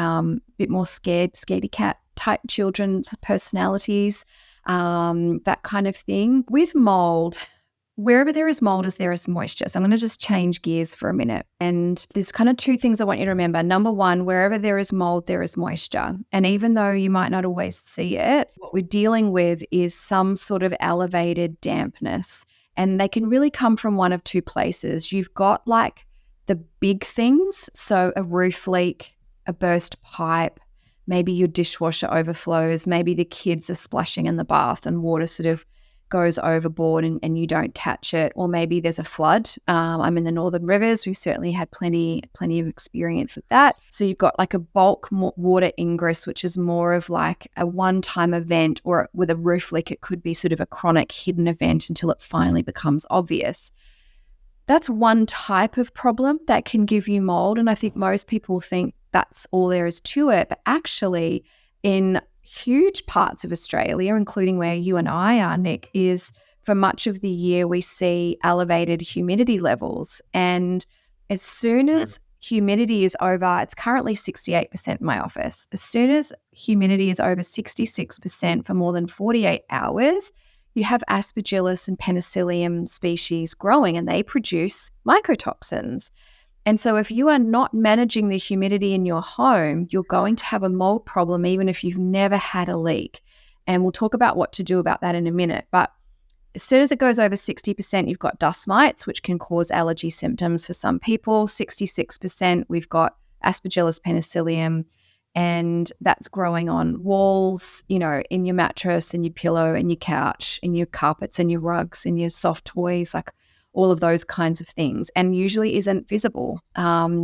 [SPEAKER 1] bit more scaredy cat type children's personalities, that kind of thing. With mold, wherever there is mold, there is moisture. So I'm going to just change gears for a minute. And there's kind of two things I want you to remember. Number one, wherever there is mold, there is moisture. And even though you might not always see it, what we're dealing with is some sort of elevated dampness. And they can really come from one of two places. You've got like the big things, so a roof leak, a burst pipe, maybe your dishwasher overflows, maybe the kids are splashing in the bath and water sort of goes overboard and you don't catch it, or maybe there's a flood. I'm in the Northern Rivers. We've certainly had plenty of experience with that. So you've got like a bulk water ingress, which is more of like a one-time event, or with a roof leak, it could be sort of a chronic hidden event until it finally becomes obvious. That's one type of problem that can give you mold. And I think most people think that's all there is to it. But actually, in huge parts of Australia, including where you and I are, Nick, is for much of the year we see elevated humidity levels. And as soon as humidity is over, it's currently 68% in my office. As soon as humidity is over 66% for more than 48 hours, you have Aspergillus and Penicillium species growing, and they produce mycotoxins. And so if you are not managing the humidity in your home, you're going to have a mold problem even if you've never had a leak. And we'll talk about what to do about that in a minute. But as soon as it goes over 60%, you've got dust mites, which can cause allergy symptoms for some people. 66%, we've got Aspergillus penicillium, and that's growing on walls, you know, in your mattress and your pillow and your couch and your carpets and your rugs and your soft toys, like all of those kinds of things, and usually isn't visible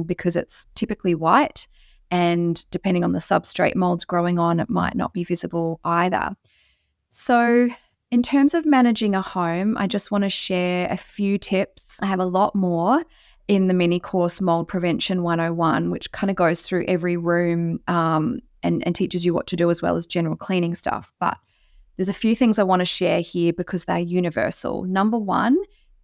[SPEAKER 1] because it's typically white, and depending on the substrate mold's growing on, it might not be visible either. So in terms of managing a home, I just want to share a few tips. I have a lot more in the mini course Mold Prevention 101, which kind of goes through every room and teaches you what to do, as well as general cleaning stuff. But there's a few things I want to share here because they're universal. Number one,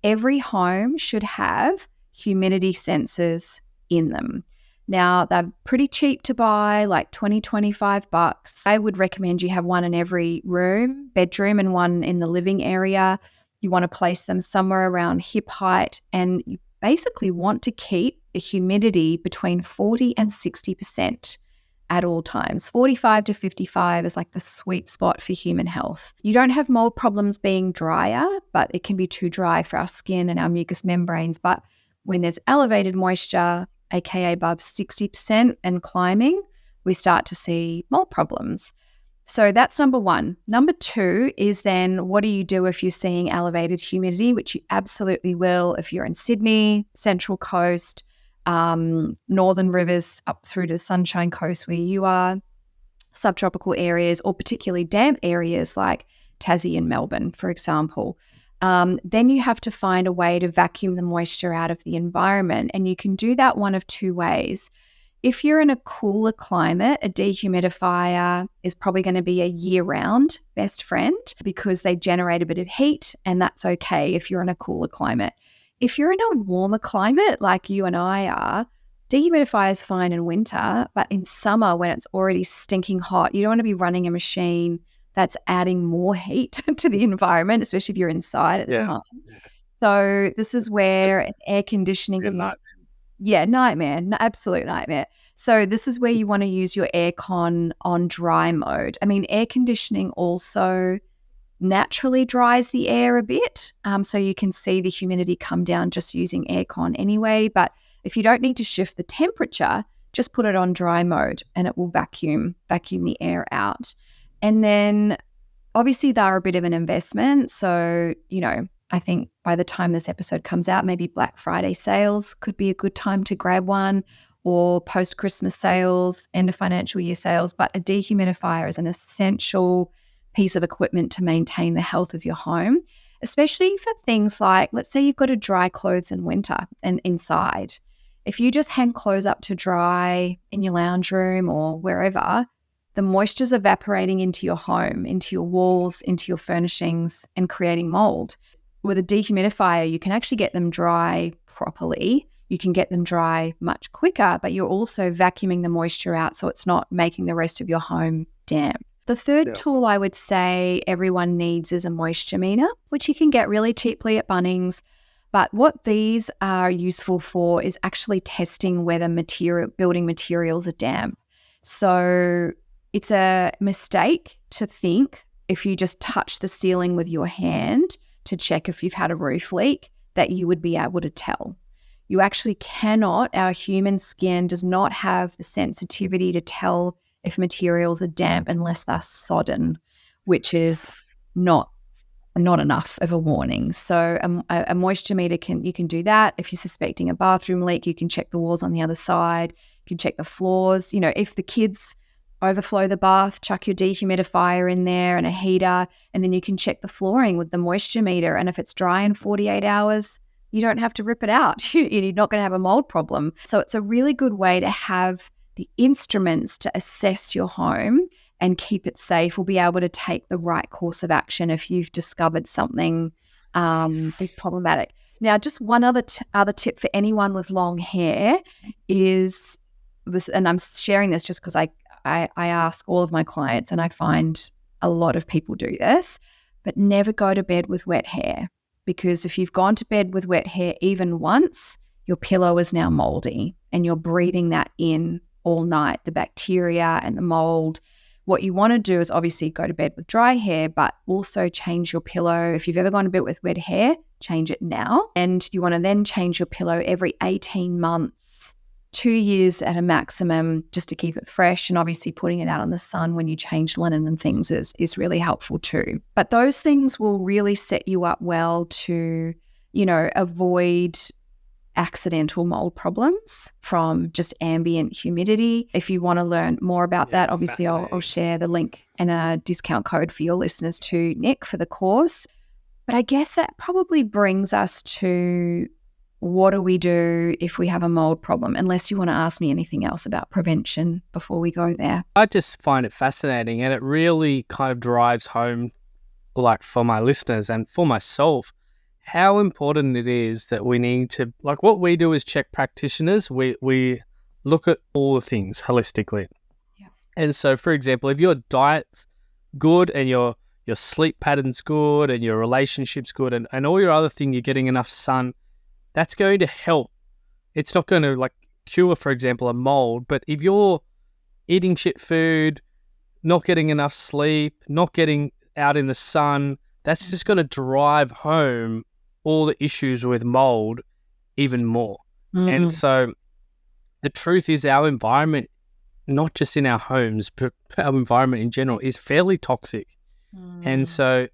[SPEAKER 1] every home should have humidity sensors in them. Now, they're pretty cheap to buy, like $20-25. I would recommend you have one in every room, bedroom, and one in the living area. You want to place them somewhere around hip height, and you basically want to keep the humidity between 40 and 60% at all times. 45 to 55 is like the sweet spot for human health. You don't have mold problems being drier, but it can be too dry for our skin and our mucous membranes. But when there's elevated moisture, aka above 60% and climbing, we start to see mold problems. So that's number one. Number two is then, what do you do if you're seeing elevated humidity, which you absolutely will if you're in Sydney, Central Coast, Northern Rivers up through to the Sunshine Coast where you are, subtropical areas, or particularly damp areas like Tassie and Melbourne, for example. Then you have to find a way to vacuum the moisture out of the environment, and you can do that one of two ways. If you're in a cooler climate, a dehumidifier is probably going to be a year-round best friend because they generate a bit of heat, and that's okay if you're in a cooler climate. If you're in a warmer climate like you and I are, dehumidifier is fine in winter, but in summer when it's already stinking hot, you don't want to be running a machine that's adding more heat to the environment, especially if you're inside at the time. So this is where an air conditioning... nightmare, absolute nightmare. So this is where you want to use your aircon on dry mode. I mean, air conditioning also naturally dries the air a bit, so you can see the humidity come down just using aircon anyway. But if you don't need to shift the temperature, just put it on dry mode and it will vacuum the air out. And then obviously they're a bit of an investment. So, you know, I think by the time this episode comes out, maybe Black Friday sales could be a good time to grab one, or post-Christmas sales, end of financial year sales. But a dehumidifier is an essential piece of equipment to maintain the health of your home, especially for things like, let's say you've got to dry clothes in winter and inside. If you just hang clothes up to dry in your lounge room or wherever, the moisture's evaporating into your home, into your walls, into your furnishings, and creating mold. With a dehumidifier, you can actually get them dry properly. You can get them dry much quicker, but you're also vacuuming the moisture out so it's not making the rest of your home damp. The third tool I would say everyone needs is a moisture meter, which you can get really cheaply at Bunnings. But what these are useful for is actually testing whether building materials are damp. So it's a mistake to think if you just touch the ceiling with your hand to check if you've had a roof leak that you would be able to tell. You actually cannot. Our human skin does not have the sensitivity to tell if materials are damp unless they're sodden, which is not not enough of a warning. So a moisture meter you can do that. If you're suspecting a bathroom leak, you can check the walls on the other side. You can check the floors. If the kids overflow the bath, chuck your dehumidifier in there and a heater, and then you can check the flooring with the moisture meter. And if it's dry in 48 hours, you don't have to rip it out. You're not going to have a mold problem. So it's a really good way to have the instruments to assess your home and keep it safe, or be able to take the right course of action if you've discovered something is problematic. Now, just one other tip for anyone with long hair is this, and I'm sharing this just because I ask all of my clients, and I find a lot of people do this, but never go to bed with wet hair, because if you've gone to bed with wet hair even once, your pillow is now moldy and you're breathing that in all night, the bacteria and the mold. What you want to do is obviously go to bed with dry hair, but also change your pillow. If you've ever gone to bed with wet hair, change it now. And you want to then change your pillow every 18 months, 2 years at a maximum, just to keep it fresh. And obviously putting it out in the sun when you change linen and things is really helpful too. But those things will really set you up well to, avoid accidental mold problems from just ambient humidity. If you want to learn more about that, obviously I'll share the link and a discount code for your listeners too, Nick, for the course. But I guess that probably brings us to, what do we do if we have a mold problem? Unless you want to ask me anything else about prevention before we go there.
[SPEAKER 2] I just find it fascinating, and it really kind of drives home, like for my listeners and for myself, how important it is that we need to, like what we do as check practitioners, we look at all the things holistically. Yeah. And so, for example, if your diet's good and your sleep pattern's good and your relationship's good and all your other things, you're getting enough sun, that's going to help. It's not going to like cure, for example, a mold, but if you're eating shit food, not getting enough sleep, not getting out in the sun, that's just going to drive home all the issues with mold even more. Mm-hmm. And so the truth is, our environment, not just in our homes, but our environment in general, is fairly toxic. And so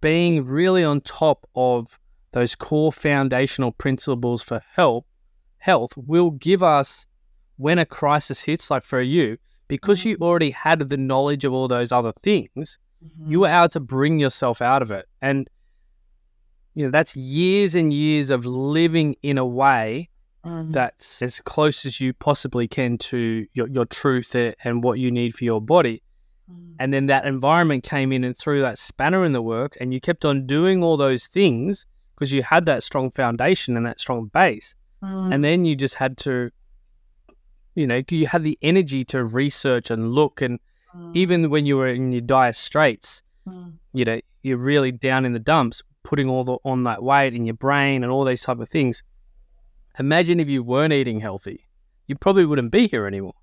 [SPEAKER 2] being really on top of those core foundational principles for health will give us, when a crisis hits, like for you, because you already had the knowledge of all those other things, you were able to bring yourself out of it. And that's years and years of living in a way that's as close as you possibly can to your truth and what you need for your body. And then that environment came in and threw that spanner in the works, and you kept on doing all those things because you had that strong foundation and that strong base. And then you just had to, you had the energy to research and look. And even when you were in your dire straits, you're really down in the dumps, putting on that weight in your brain and all these type of things. Imagine if you weren't eating healthy, you probably wouldn't be here anymore.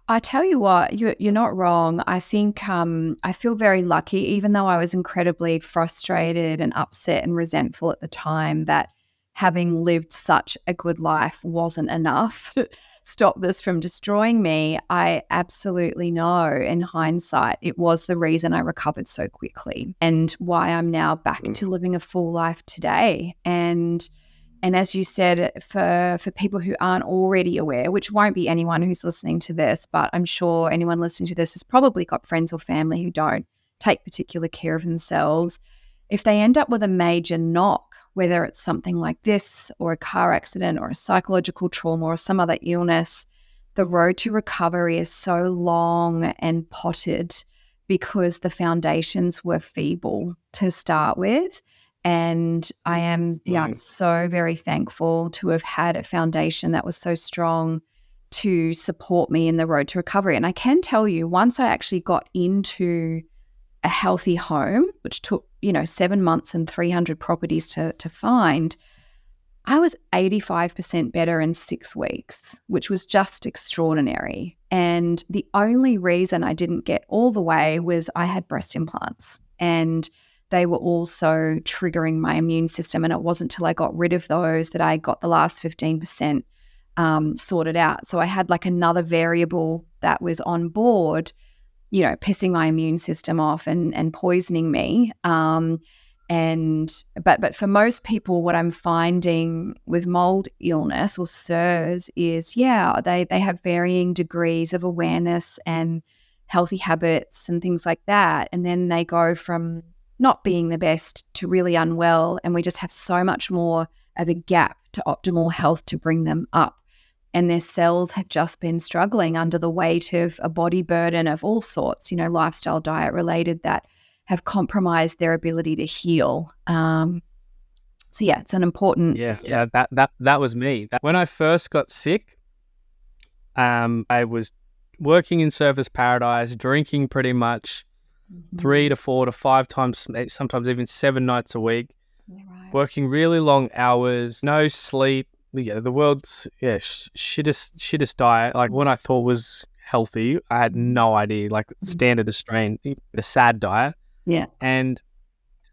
[SPEAKER 1] I tell you what, you're not wrong. I think I feel very lucky, even though I was incredibly frustrated and upset and resentful at the time, that having lived such a good life wasn't enough to stop this from destroying me. I absolutely know in hindsight it was the reason I recovered so quickly and why I'm now back to living a full life today. And as you said, for people who aren't already aware, which won't be anyone who's listening to this, but I'm sure anyone listening to this has probably got friends or family who don't take particular care of themselves. If they end up with a major knock, whether it's something like this or a car accident or a psychological trauma or some other illness, the road to recovery is so long and potted because the foundations were feeble to start with. And I am so very thankful to have had a foundation that was so strong to support me in the road to recovery. And I can tell you, once I actually got into a healthy home, which took, 7 months and 300 properties to find, I was 85% better in 6 weeks, which was just extraordinary. And the only reason I didn't get all the way was I had breast implants, and they were also triggering my immune system. And it wasn't until I got rid of those that I got the last 15% sorted out. So I had like another variable that was on board, pissing my immune system off and poisoning me. But for most people, what I'm finding with mold illness or SIRS is, they have varying degrees of awareness and healthy habits and things like that. And then they go from not being the best to really unwell. And we just have so much more of a gap to optimal health to bring them up. And their cells have just been struggling under the weight of a body burden of all sorts, lifestyle, diet related, that have compromised their ability to heal. It's an important.
[SPEAKER 2] Yeah. That was me. When I first got sick, I was working in Surfers Paradise, drinking pretty much 3 to 4 to 5 times, sometimes even 7 nights a week, working really long hours, no sleep. The world's shittest diet. Like what I thought was healthy, I had no idea. Like standard Australian, the sad diet.
[SPEAKER 1] Yeah.
[SPEAKER 2] And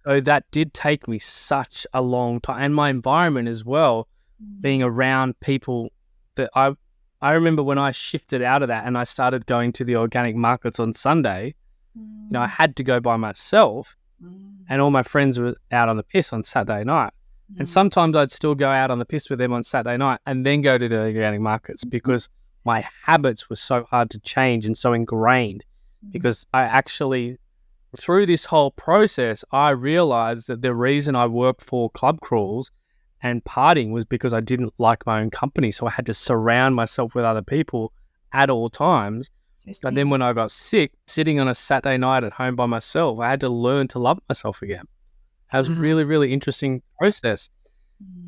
[SPEAKER 2] so that did take me such a long time, and my environment as well, being around people that I remember when I shifted out of that and I started going to the organic markets on Sunday, I had to go by myself, and all my friends were out on the piss on Saturday night. And sometimes I'd still go out on the piss with them on Saturday night and then go to the organic markets because my habits were so hard to change and so ingrained. Because I actually, through this whole process, I realized that the reason I worked for club crawls and partying was because I didn't like my own company. So I had to surround myself with other people at all times. But then when I got sick, sitting on a Saturday night at home by myself, I had to learn to love myself again. That was a really, really interesting process.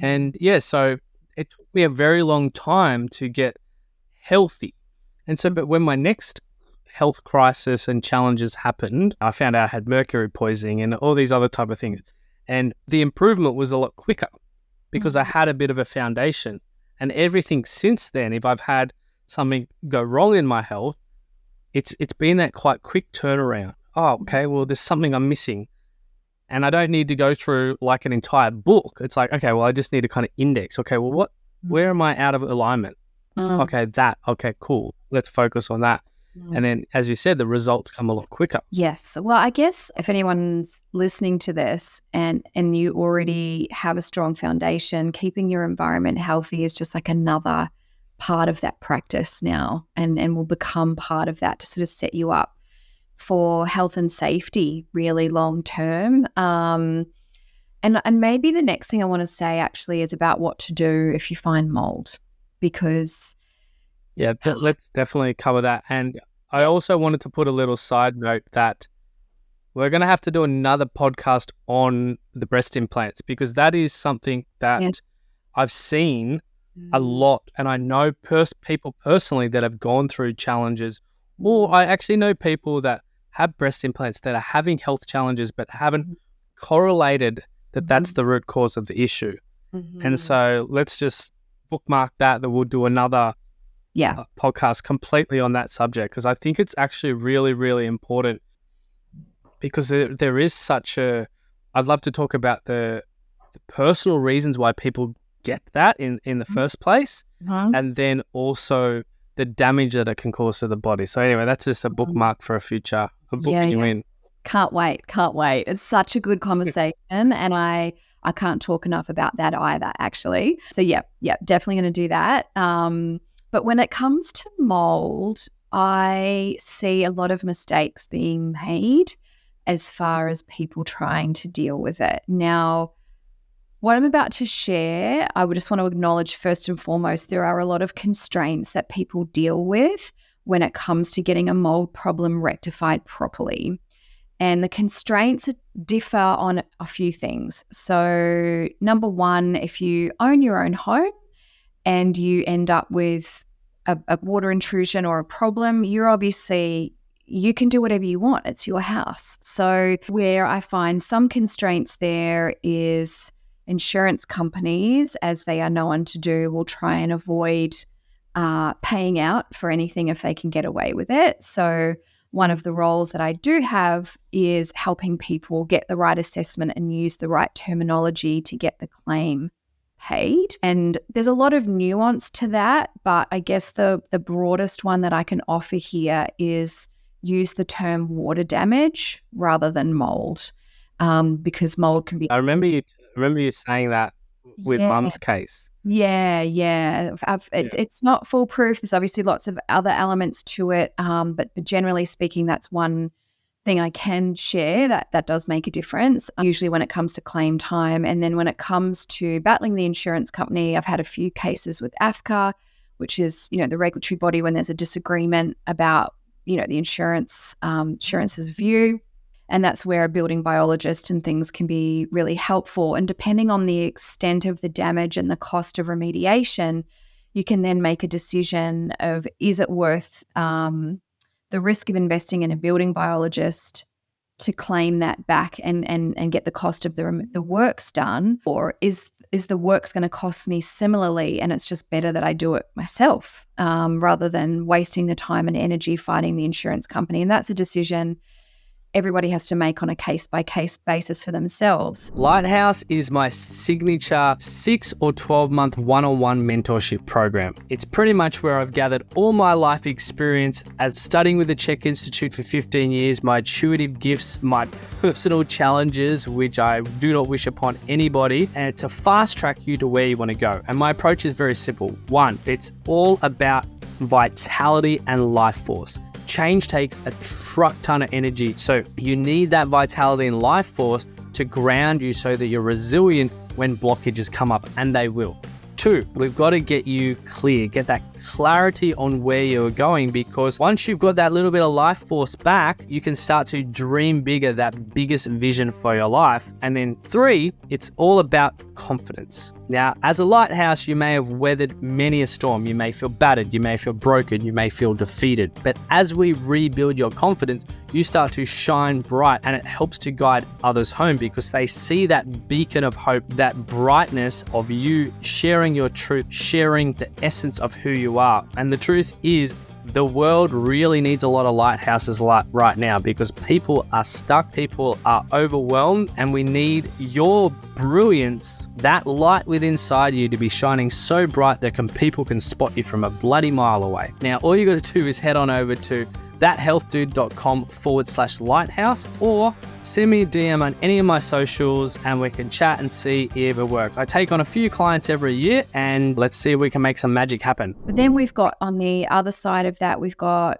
[SPEAKER 2] And so it took me a very long time to get healthy. And so, but when my next health crisis and challenges happened, I found out I had mercury poisoning and all these other type of things. And the improvement was a lot quicker because I had a bit of a foundation. And everything since then, if I've had something go wrong in my health, it's been that quite quick turnaround. Oh, okay, well, there's something I'm missing. And I don't need to go through like an entire book. It's like, okay, well, I just need to kind of index. Okay, well, where am I out of alignment? Okay, cool. Let's focus on that. And then, as you said, the results come a lot quicker.
[SPEAKER 1] Yes. Well, I guess if anyone's listening to this and you already have a strong foundation, keeping your environment healthy is just like another part of that practice now and will become part of that to sort of set you up for health and safety really long term. And maybe the next thing I want to say actually is about what to do if you find mold, because
[SPEAKER 2] let's definitely cover that. And I also wanted to put a little side note that we're going to have to do another podcast on the breast implants, because that is something that I've seen a lot. And I know people personally that have gone through challenges, or I actually know people that have breast implants that are having health challenges but haven't correlated that that's the root cause of the issue. And so let's just bookmark that we'll do another podcast completely on that subject, because I think it's actually really, really important, because there is such a, I'd love to talk about the personal reasons why people get that in the first place, and then also the damage that it can cause to the body. So anyway, that's just a bookmark for a future, in.
[SPEAKER 1] Can't wait. It's such a good conversation, and I can't talk enough about that either, actually. So definitely going to do that. But when it comes to mold, I see a lot of mistakes being made as far as people trying to deal with it. Now, what I'm about to share, I would just want to acknowledge first and foremost, there are a lot of constraints that people deal with when it comes to getting a mold problem rectified properly. And the constraints differ on a few things. So number one, if you own your own home and you end up with a water intrusion or a problem, you can do whatever you want. It's your house. So where I find some constraints there is insurance companies, as they are known to do, will try and avoid paying out for anything if they can get away with it. So one of the roles that I do have is helping people get the right assessment and use the right terminology to get the claim paid. And there's a lot of nuance to that, but I guess the broadest one that I can offer here is use the term water damage rather than mold. because mold can be.
[SPEAKER 2] I remember you saying that with
[SPEAKER 1] Yeah.
[SPEAKER 2] Mum's case.
[SPEAKER 1] Yeah. It's not foolproof. There's obviously lots of other elements to it, but generally speaking, that's one thing I can share that does make a difference, usually when it comes to claim time. And then when it comes to battling the insurance company, I've had a few cases with AFCA, which is, the regulatory body when there's a disagreement about, the insurance's view. And that's where a building biologist and things can be really helpful. And depending on the extent of the damage and the cost of remediation, you can then make a decision of, is it worth the risk of investing in a building biologist to claim that back and get the cost of the works done, or is the works going to cost me similarly, and it's just better that I do it myself rather than wasting the time and energy fighting the insurance company. And that's a decision everybody has to make on a case-by-case basis for themselves.
[SPEAKER 2] Lighthouse is my signature 6 or 12-month one-on-one mentorship program. It's pretty much where I've gathered all my life experience as studying with the Czech Institute for 15 years, my intuitive gifts, my personal challenges, which I do not wish upon anybody, and to fast-track you to where you want to go. And my approach is very simple. 1, it's all about vitality and life force. Change takes a truck ton of energy, so you need that vitality and life force to ground you so that you're resilient when blockages come up, and they will. 2, we've got to get you clear, get that clarity on where you're going, because once you've got that little bit of life force back, you can start to dream bigger, that biggest vision for your life. And then 3, it's all about confidence. Now, as a lighthouse, you may have weathered many a storm. You may feel battered, you may feel broken, you may feel defeated. But as we rebuild your confidence, you start to shine bright, and it helps to guide others home because they see that beacon of hope, that brightness of you sharing your truth, sharing the essence of who you are. And the truth is, the world really needs a lot of lighthouses right now because people are stuck, people are overwhelmed, and we need your brilliance, that light within inside you to be shining so bright that people can spot you from a bloody mile away. Now, all you got to do is head on over to thathealthdude.com/lighthouse or send me a DM on any of my socials and we can chat and see if it works. I take on a few clients every year and let's see if we can make some magic happen.
[SPEAKER 1] But then we've got on the other side of that, we've got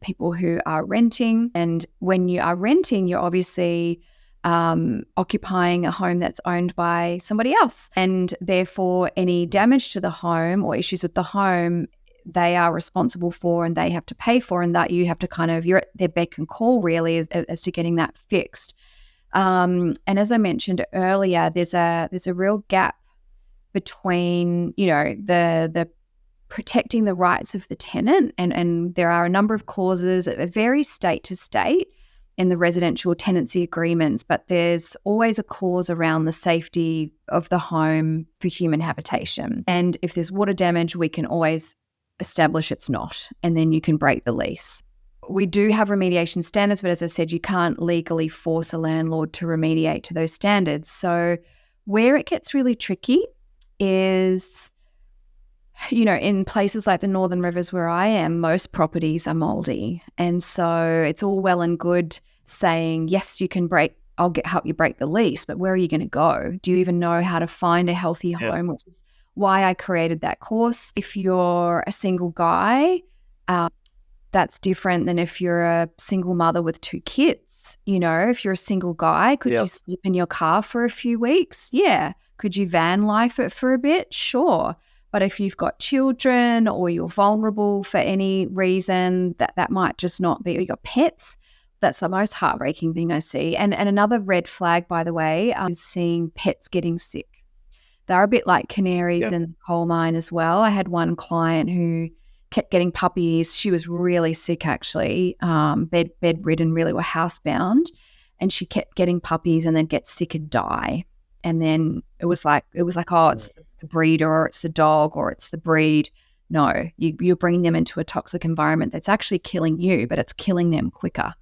[SPEAKER 1] people who are renting. And when you are renting, you're obviously occupying a home that's owned by somebody else. And therefore, any damage to the home or issues with the home, they are responsible for and they have to pay for, and that you have to you're at their beck and call really as to getting that fixed. And as I mentioned earlier, there's a real gap between, the protecting the rights of the tenant, and there are a number of clauses that vary state to state in the residential tenancy agreements, but there's always a clause around the safety of the home for human habitation. And if there's water damage, we can always establish it's not, and then you can break the lease. We do have remediation standards, but as I said, you can't legally force a landlord to remediate to those standards. So where it gets really tricky is, in places like the Northern Rivers where I am, most properties are mouldy. And so it's all well and good saying, yes, I'll help you break the lease, but where are you going to go? Do you even know how to find a healthy home, which is why I created that course. If you're a single guy, that's different than if you're a single mother with 2 kids. If you're a single guy, could you sleep in your car for a few weeks? Yeah. Could you van life it for a bit? Sure. But if you've got children or you're vulnerable for any reason, that might just not be, or you've got pets, that's the most heartbreaking thing I see. And another red flag, by the way, is seeing pets getting sick. They're a bit like canaries in the coal mine as well. I had one client who kept getting puppies. She was really sick, actually, bedridden, really, were housebound, and she kept getting puppies and then get sick and die. And then it was like, oh, it's the breeder, or it's the dog, or it's the breed. No, you're bringing them into a toxic environment that's actually killing you, but it's killing them quicker.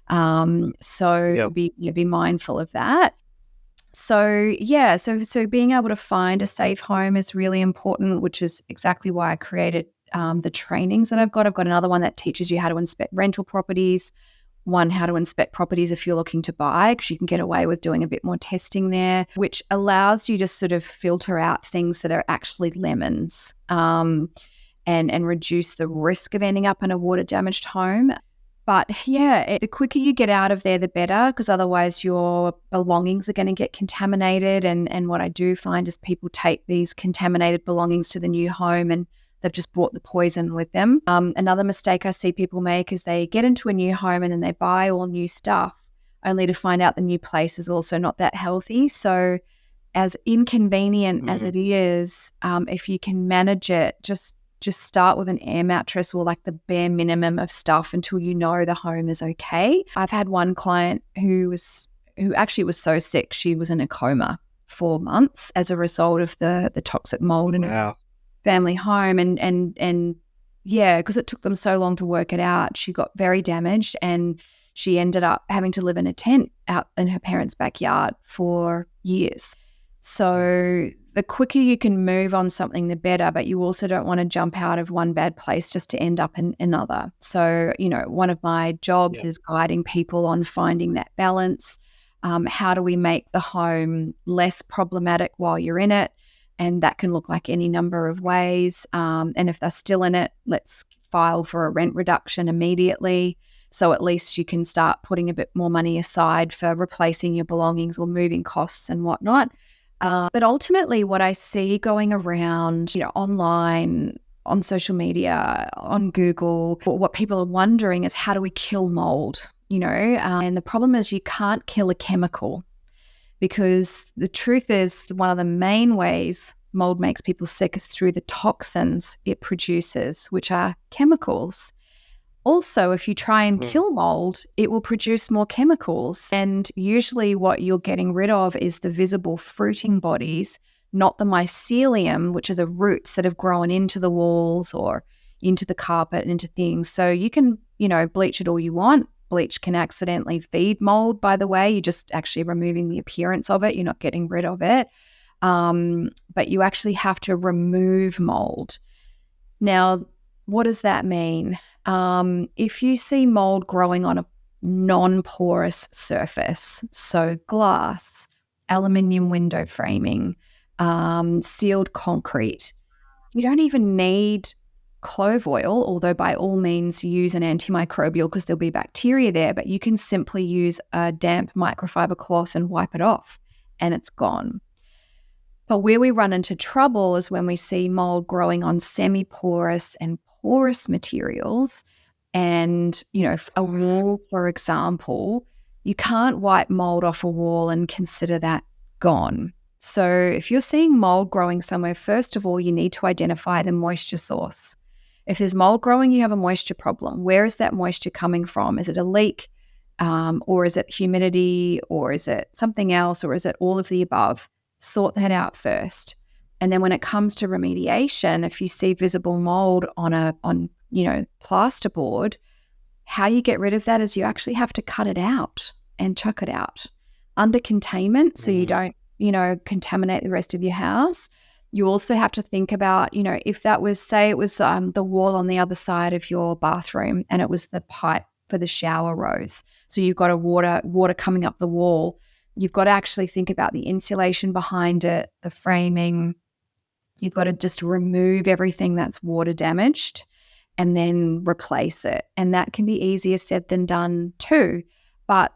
[SPEAKER 1] So be mindful of that. So being able to find a safe home is really important, which is exactly why I created the trainings that I've got. I've got another one that teaches you how to inspect rental properties, one, how to inspect properties if you're looking to buy, because you can get away with doing a bit more testing there, which allows you to sort of filter out things that are actually lemons, and reduce the risk of ending up in a water damaged home. But yeah, the quicker you get out of there, the better, because otherwise your belongings are going to get contaminated. And what I do find is people take these contaminated belongings to the new home and they've just brought the poison with them. Another mistake I see people make is they get into a new home and then they buy all new stuff only to find out the new place is also not that healthy. So as inconvenient as it is, if you can manage it, just start with an air mattress or like the bare minimum of stuff until you know the home is okay. I've had one client who actually was so sick, she was in a coma for months as a result of the toxic mold in her family home. And yeah, because it took them so long to work it out, she got very damaged and she ended up having to live in a tent out in her parents' backyard for years. So the quicker you can move on something, the better, but you also don't want to jump out of one bad place just to end up in another. So, one of my jobs is guiding people on finding that balance. How do we make the home less problematic while you're in it? And that can look like any number of ways. And if they're still in it, let's file for a rent reduction immediately. So at least you can start putting a bit more money aside for replacing your belongings or moving costs and whatnot. But ultimately what I see going around, online, on social media, on Google, what people are wondering is how do we kill mold, and the problem is you can't kill a chemical, because the truth is one of the main ways mold makes people sick is through the toxins it produces, which are chemicals. Also, if you try and kill mold, it will produce more chemicals. And usually what you're getting rid of is the visible fruiting bodies, not the mycelium, which are the roots that have grown into the walls or into the carpet and into things. So you can, bleach it all you want. Bleach can accidentally feed mold, by the way. You're just actually removing the appearance of it. You're not getting rid of it. But you actually have to remove mold. Now, what does that mean? If you see mold growing on a non-porous surface, so glass, aluminium window framing, sealed concrete, you don't even need clove oil, although by all means use an antimicrobial because there'll be bacteria there, but you can simply use a damp microfiber cloth and wipe it off and it's gone. But where we run into trouble is when we see mold growing on semi-porous and porous materials. And, a wall, for example, you can't wipe mold off a wall and consider that gone. So if you're seeing mold growing somewhere, first of all, you need to identify the moisture source. If there's mold growing, you have a moisture problem. Where is that moisture coming from? Is it a leak? Or is it humidity? Or is it something else? Or is it all of the above? Sort that out first. And then when it comes to remediation, if you see visible mold on plasterboard, how you get rid of that is you actually have to cut it out and chuck it out under containment so you don't, contaminate the rest of your house. You also have to think about, if that was, say it was the wall on the other side of your bathroom and it was the pipe for the shower rose. So you've got a water coming up the wall. You've got to actually think about the insulation behind it, the framing. You've got to just remove everything that's water damaged and then replace it. And that can be easier said than done too. But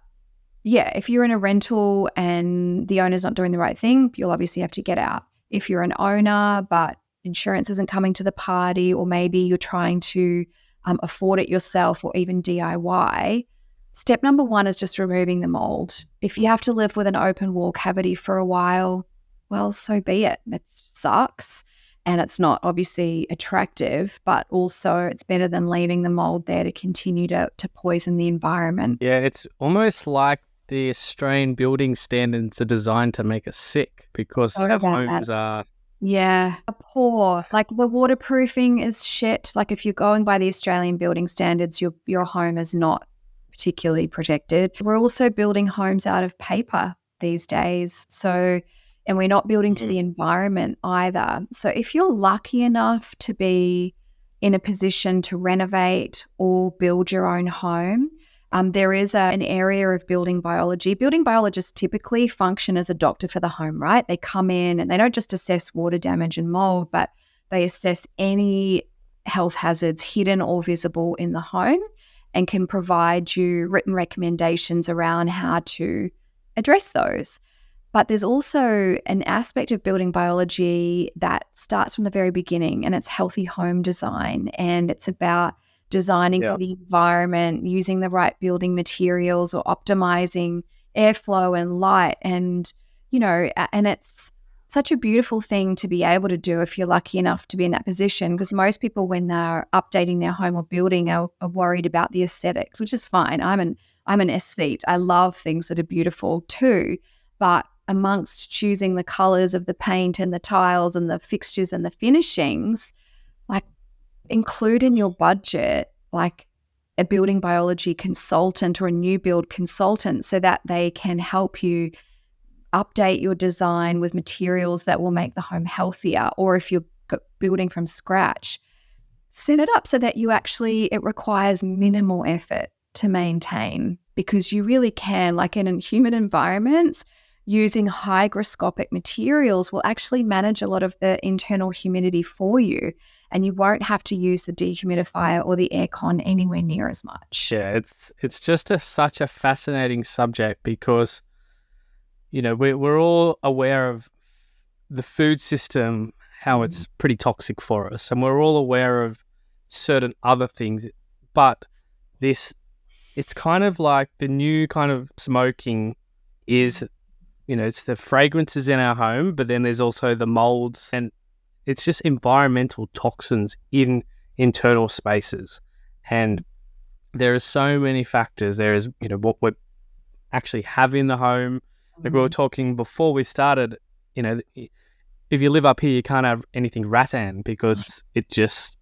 [SPEAKER 1] yeah, if you're in a rental and the owner's not doing the right thing, you'll obviously have to get out. If you're an owner but insurance isn't coming to the party, or maybe you're trying to afford it yourself or even DIY, step number one is just removing the mold. If you have to live with an open wall cavity for a while, well, so be it. That sucks. And it's not obviously attractive, but also it's better than leaving the mold there to continue to poison the environment.
[SPEAKER 2] Yeah, it's almost like the Australian building standards are designed to make us sick because our homes are...
[SPEAKER 1] Yeah, poor. Like the waterproofing is shit. Like if you're going by the Australian building standards, your home is not particularly protected. We're also building homes out of paper these days. So, and we're not building to the environment either. So if you're lucky enough to be in a position to renovate or build your own home, There is an area of building biology. Building biologists typically function as a doctor for the home, right? They come in and they don't just assess water damage and mold, but they assess any health hazards hidden or visible in the home and can provide you written recommendations around how to address those. But there's also an aspect of building biology that starts from the very beginning, and it's healthy home design. And it's about designing for the environment, using the right building materials or optimizing airflow and light. And, and it's such a beautiful thing to be able to do if you're lucky enough to be in that position, because most people, when they're updating their home or building, are worried about the aesthetics, which is fine. I'm an aesthete. I love things that are beautiful too. But amongst choosing the colors of the paint and the tiles and the fixtures and the finishings, like, include in your budget like a building biology consultant or a new build consultant so that they can help you update your design with materials that will make the home healthier. Or if you're building from scratch, set it up so that it requires minimal effort to maintain, because you really can, like in human environments, using hygroscopic materials will actually manage a lot of the internal humidity for you, and you won't have to use the dehumidifier or the aircon anywhere near as much.
[SPEAKER 2] Yeah, it's just such a fascinating subject because, we're all aware of the food system, how it's pretty toxic for us, and we're all aware of certain other things, but it's kind of like the new kind of smoking is, it's the fragrances in our home, but then there's also the molds, and it's just environmental toxins in internal spaces. And there are so many factors. There is, what we actually have in the home. Like we were talking before we started, if you live up here, you can't have anything rattan because it just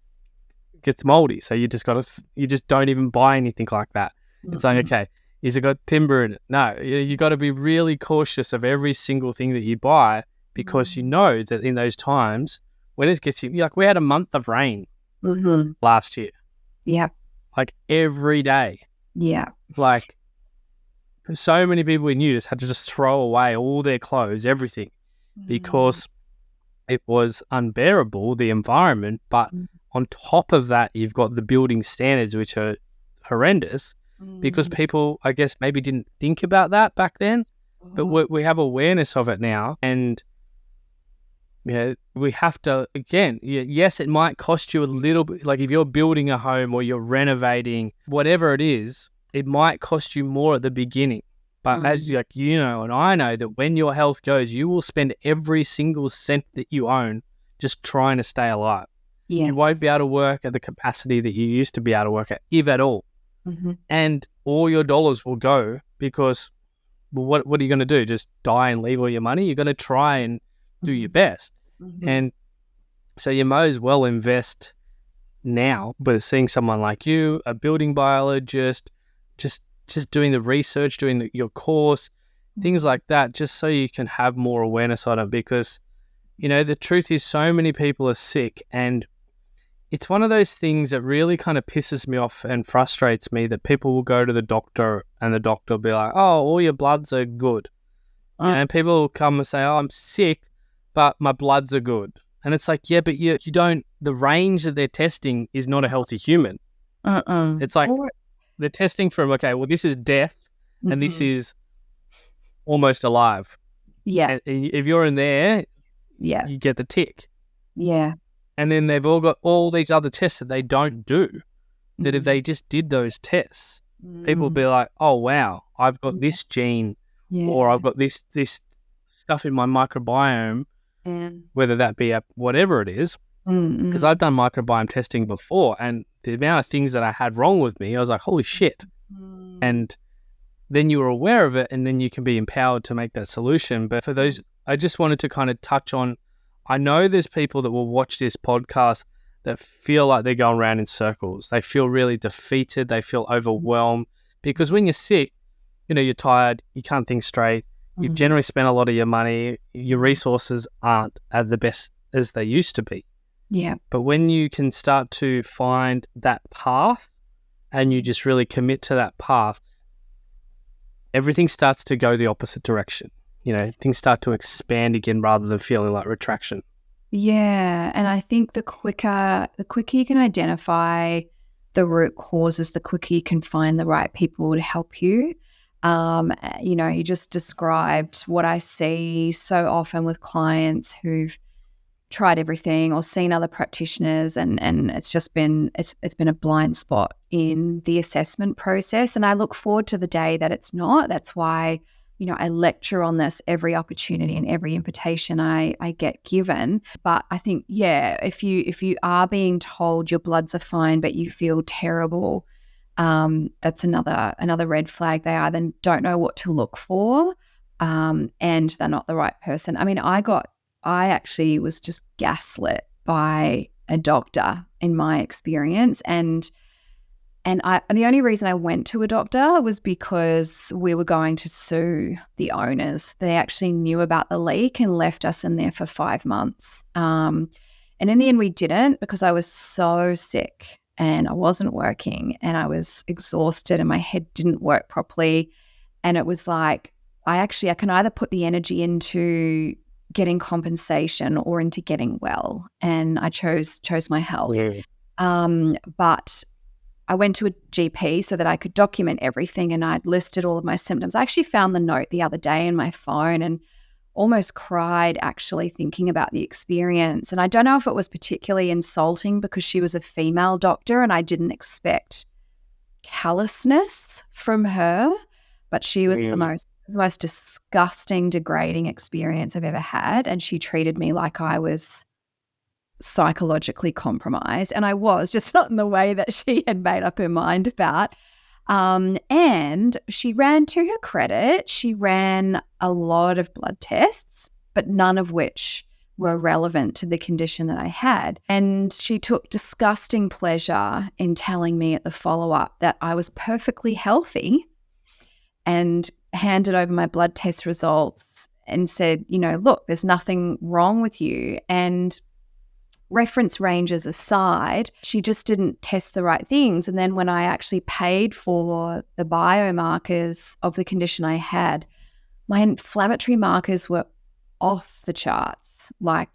[SPEAKER 2] gets moldy. So you just don't even buy anything like that. It's like, okay, is it got timber in it? No, you got to be really cautious of every single thing that you buy, because you know that in those times when it gets like, we had a month of rain last year.
[SPEAKER 1] Yeah.
[SPEAKER 2] Like every day.
[SPEAKER 1] Yeah.
[SPEAKER 2] Like so many people we knew just had to just throw away all their clothes, everything, because it was unbearable, the environment. But on top of that, you've got the building standards, which are horrendous. Because people, I guess, maybe didn't think about that back then, but we have awareness of it now. And, we have to, again, yes, it might cost you a little bit. Like if you're building a home or you're renovating, whatever it is, it might cost you more at the beginning. But as and I know that when your health goes, you will spend every single cent that you own just trying to stay alive.
[SPEAKER 1] Yes.
[SPEAKER 2] You won't be able to work at the capacity that you used to be able to work at, if at all. And all your dollars will go because, well, what are you going to do? Just die and leave all your money? You're going to try and do your best. And so you might as well invest now. But seeing someone like you, a building biologist, just doing the research, doing your course, things like that, just so you can have more awareness on it. Because, the truth is so many people are sick, and it's one of those things that really kind of pisses me off and frustrates me, that people will go to the doctor and the doctor will be like, oh, all your bloods are good. And people will come and say, oh, I'm sick, but my bloods are good. And it's like, yeah, but you don't, the range that they're testing is not a healthy human. It's like they're testing from, okay, well, this is death and this is almost alive.
[SPEAKER 1] Yeah.
[SPEAKER 2] And if you're in there, you get the tick.
[SPEAKER 1] Yeah.
[SPEAKER 2] And then they've all got all these other tests that they don't do, that if they just did those tests, people would be like, oh, wow, I've got this gene or I've got this stuff in my microbiome, whether that be whatever it is. Because I've done microbiome testing before, and the amount of things that I had wrong with me, I was like, holy shit. And then you were aware of it, and then you can be empowered to make that solution. But for those, I just wanted to kind of touch on, I know there's people that will watch this podcast that feel like they're going around in circles. They feel really defeated. They feel overwhelmed, because when you're sick, you're tired, you can't think straight. You've generally spent a lot of your money. Your resources aren't at the best as they used to be.
[SPEAKER 1] Yeah.
[SPEAKER 2] But when you can start to find that path and you just really commit to that path, everything starts to go the opposite direction. Things start to expand again rather than feeling like retraction.
[SPEAKER 1] Yeah. And I think the quicker you can identify the root causes, the quicker you can find the right people to help you. You just described what I see so often with clients who've tried everything or seen other practitioners, and it's just been it's been a blind spot in the assessment process. And I look forward to the day that it's not. That's why I lecture on this every opportunity and every invitation I get given. But I think, if you are being told your bloods are fine but you feel terrible, that's another red flag. They either don't know what to look for, and they're not the right person. I mean, I actually was just gaslit by a doctor in my experience, and the only reason I went to a doctor was because we were going to sue the owners. They actually knew about the leak and left us in there for 5 months. And in the end, we didn't, because I was so sick and I wasn't working and I was exhausted and my head didn't work properly. And it was like, I can either put the energy into getting compensation or into getting well. And I chose my health.
[SPEAKER 2] Yeah.
[SPEAKER 1] But I went to a GP so that I could document everything, and I'd listed all of my symptoms. I actually found the note the other day in my phone and almost cried actually thinking about the experience. And I don't know if it was particularly insulting because she was a female doctor and I didn't expect callousness from her, but she was the most disgusting, degrading experience I've ever had. And she treated me like I was psychologically compromised, and I was, just not in the way that she had made up her mind about. And she ran, to her credit, she ran a lot of blood tests, but none of which were relevant to the condition that I had. And she took disgusting pleasure in telling me at the follow-up that I was perfectly healthy, and handed over my blood test results and said, look, there's nothing wrong with you. And reference ranges aside, she just didn't test the right things. And then when I actually paid for the biomarkers of the condition I had, my inflammatory markers were off the charts, like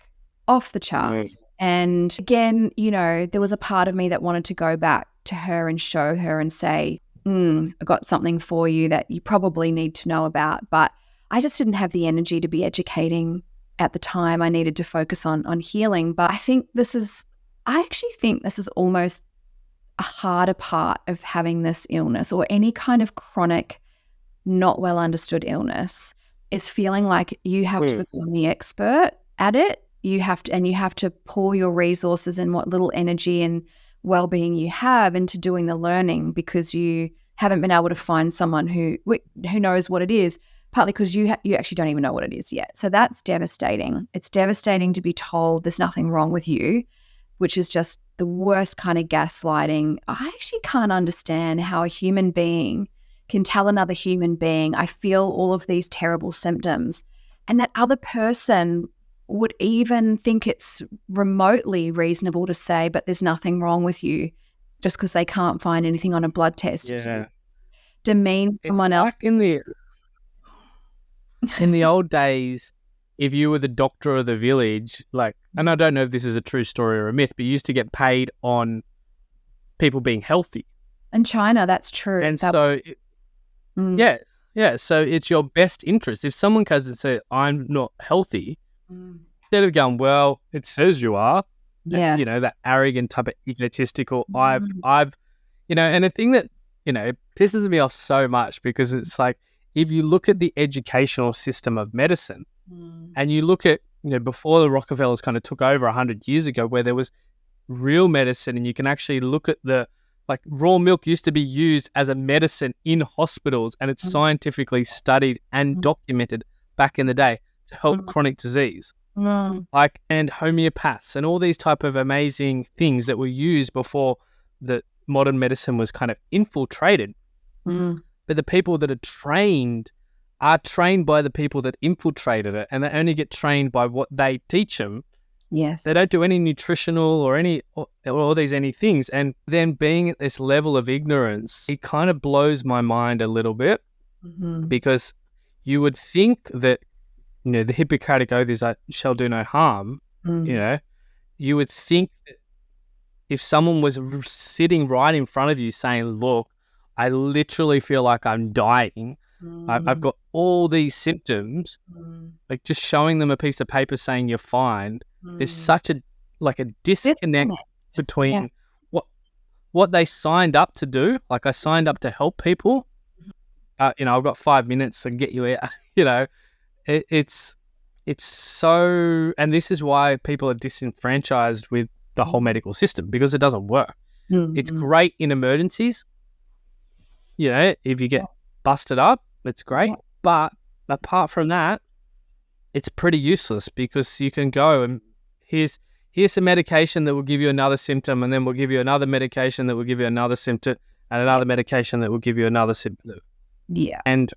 [SPEAKER 1] off the charts. Right. And again, there was a part of me that wanted to go back to her and show her and say, I've got something for you that you probably need to know about. But I just didn't have the energy to be educating at the time. I needed to focus on healing. But I actually think this is almost a harder part of having this illness, or any kind of chronic, not well understood illness, is feeling like you have to become the expert at it. You have to pour your resources and what little energy and well-being you have into doing the learning, because you haven't been able to find someone who knows what it is. Partly because you actually don't even know what it is yet. So that's devastating. It's devastating to be told there's nothing wrong with you, which is just the worst kind of gaslighting. I actually can't understand how a human being can tell another human being, I feel all of these terrible symptoms, and that other person would even think it's remotely reasonable to say, but there's nothing wrong with you, just because they can't find anything on a blood test.
[SPEAKER 2] Yeah.
[SPEAKER 1] Just demean someone else.
[SPEAKER 2] In the old days, if you were the doctor of the village, and I don't know if this is a true story or a myth, but you used to get paid on people being healthy.
[SPEAKER 1] In China, that's true.
[SPEAKER 2] And so it's your best interest. If someone comes and says, I'm not healthy, instead of going, well, it says you are, that arrogant type of egotistical, I've, and the thing that, pisses me off so much, because it's like, if you look at the educational system of medicine and you look at, before the Rockefellers kind of took over 100 years ago, where there was real medicine, and you can actually look at raw milk used to be used as a medicine in hospitals, and it's scientifically studied and documented back in the day to help chronic disease. And homeopaths and all these type of amazing things that were used before the modern medicine was kind of infiltrated. But the people that are trained by the people that infiltrated it, and they only get trained by what they teach them.
[SPEAKER 1] Yes.
[SPEAKER 2] They don't do any nutritional or all these any things. And then being at this level of ignorance, it kind of blows my mind a little bit, because you would think that, the Hippocratic Oath is like, shall do no harm. You would think that if someone was sitting right in front of you saying, look, I literally feel like I'm dying. I've got all these symptoms, like just showing them a piece of paper saying you're fine. There's such a disconnect between what they signed up to do. Like, I signed up to help people. I've got 5 minutes to get you out. It's so, and this is why people are disenfranchised with the whole medical system, because it doesn't work. It's great in emergencies. If you get busted up, it's great. But apart from that, it's pretty useless, because you can go and here's some medication that will give you another symptom, and then we'll give you another medication that will give you another symptom, and another medication that will give you another symptom.
[SPEAKER 1] Yeah.
[SPEAKER 2] And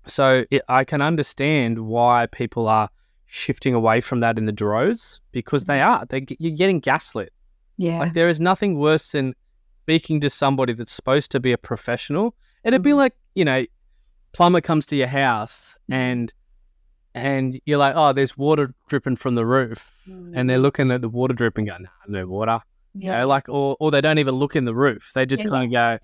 [SPEAKER 2] so I can understand why people are shifting away from that in the droves, because you're getting gaslit.
[SPEAKER 1] Yeah.
[SPEAKER 2] Like, there is nothing worse than speaking to somebody that's supposed to be a professional. It'd be like, plumber comes to your house and you're like, oh, there's water dripping from the roof. And they're looking at the water dripping and go, nah, no water.
[SPEAKER 1] Yeah.
[SPEAKER 2] Or they don't even look in the roof. They just kind of go,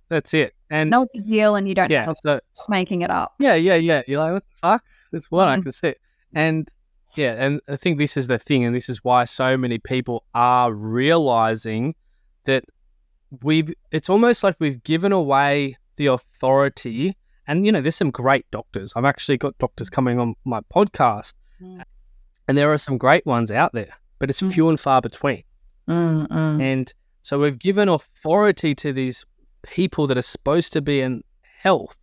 [SPEAKER 2] that's it. And
[SPEAKER 1] no big deal, and you don't have to just making it up.
[SPEAKER 2] Yeah. You're like, what the fuck? That's what I can see. And and I think this is the thing, and this is why so many people are realizing that it's almost like we've given away the authority. And, there's some great doctors. I've actually got doctors coming on my podcast, and there are some great ones out there, but it's few and far between. And so we've given authority to these people that are supposed to be in health,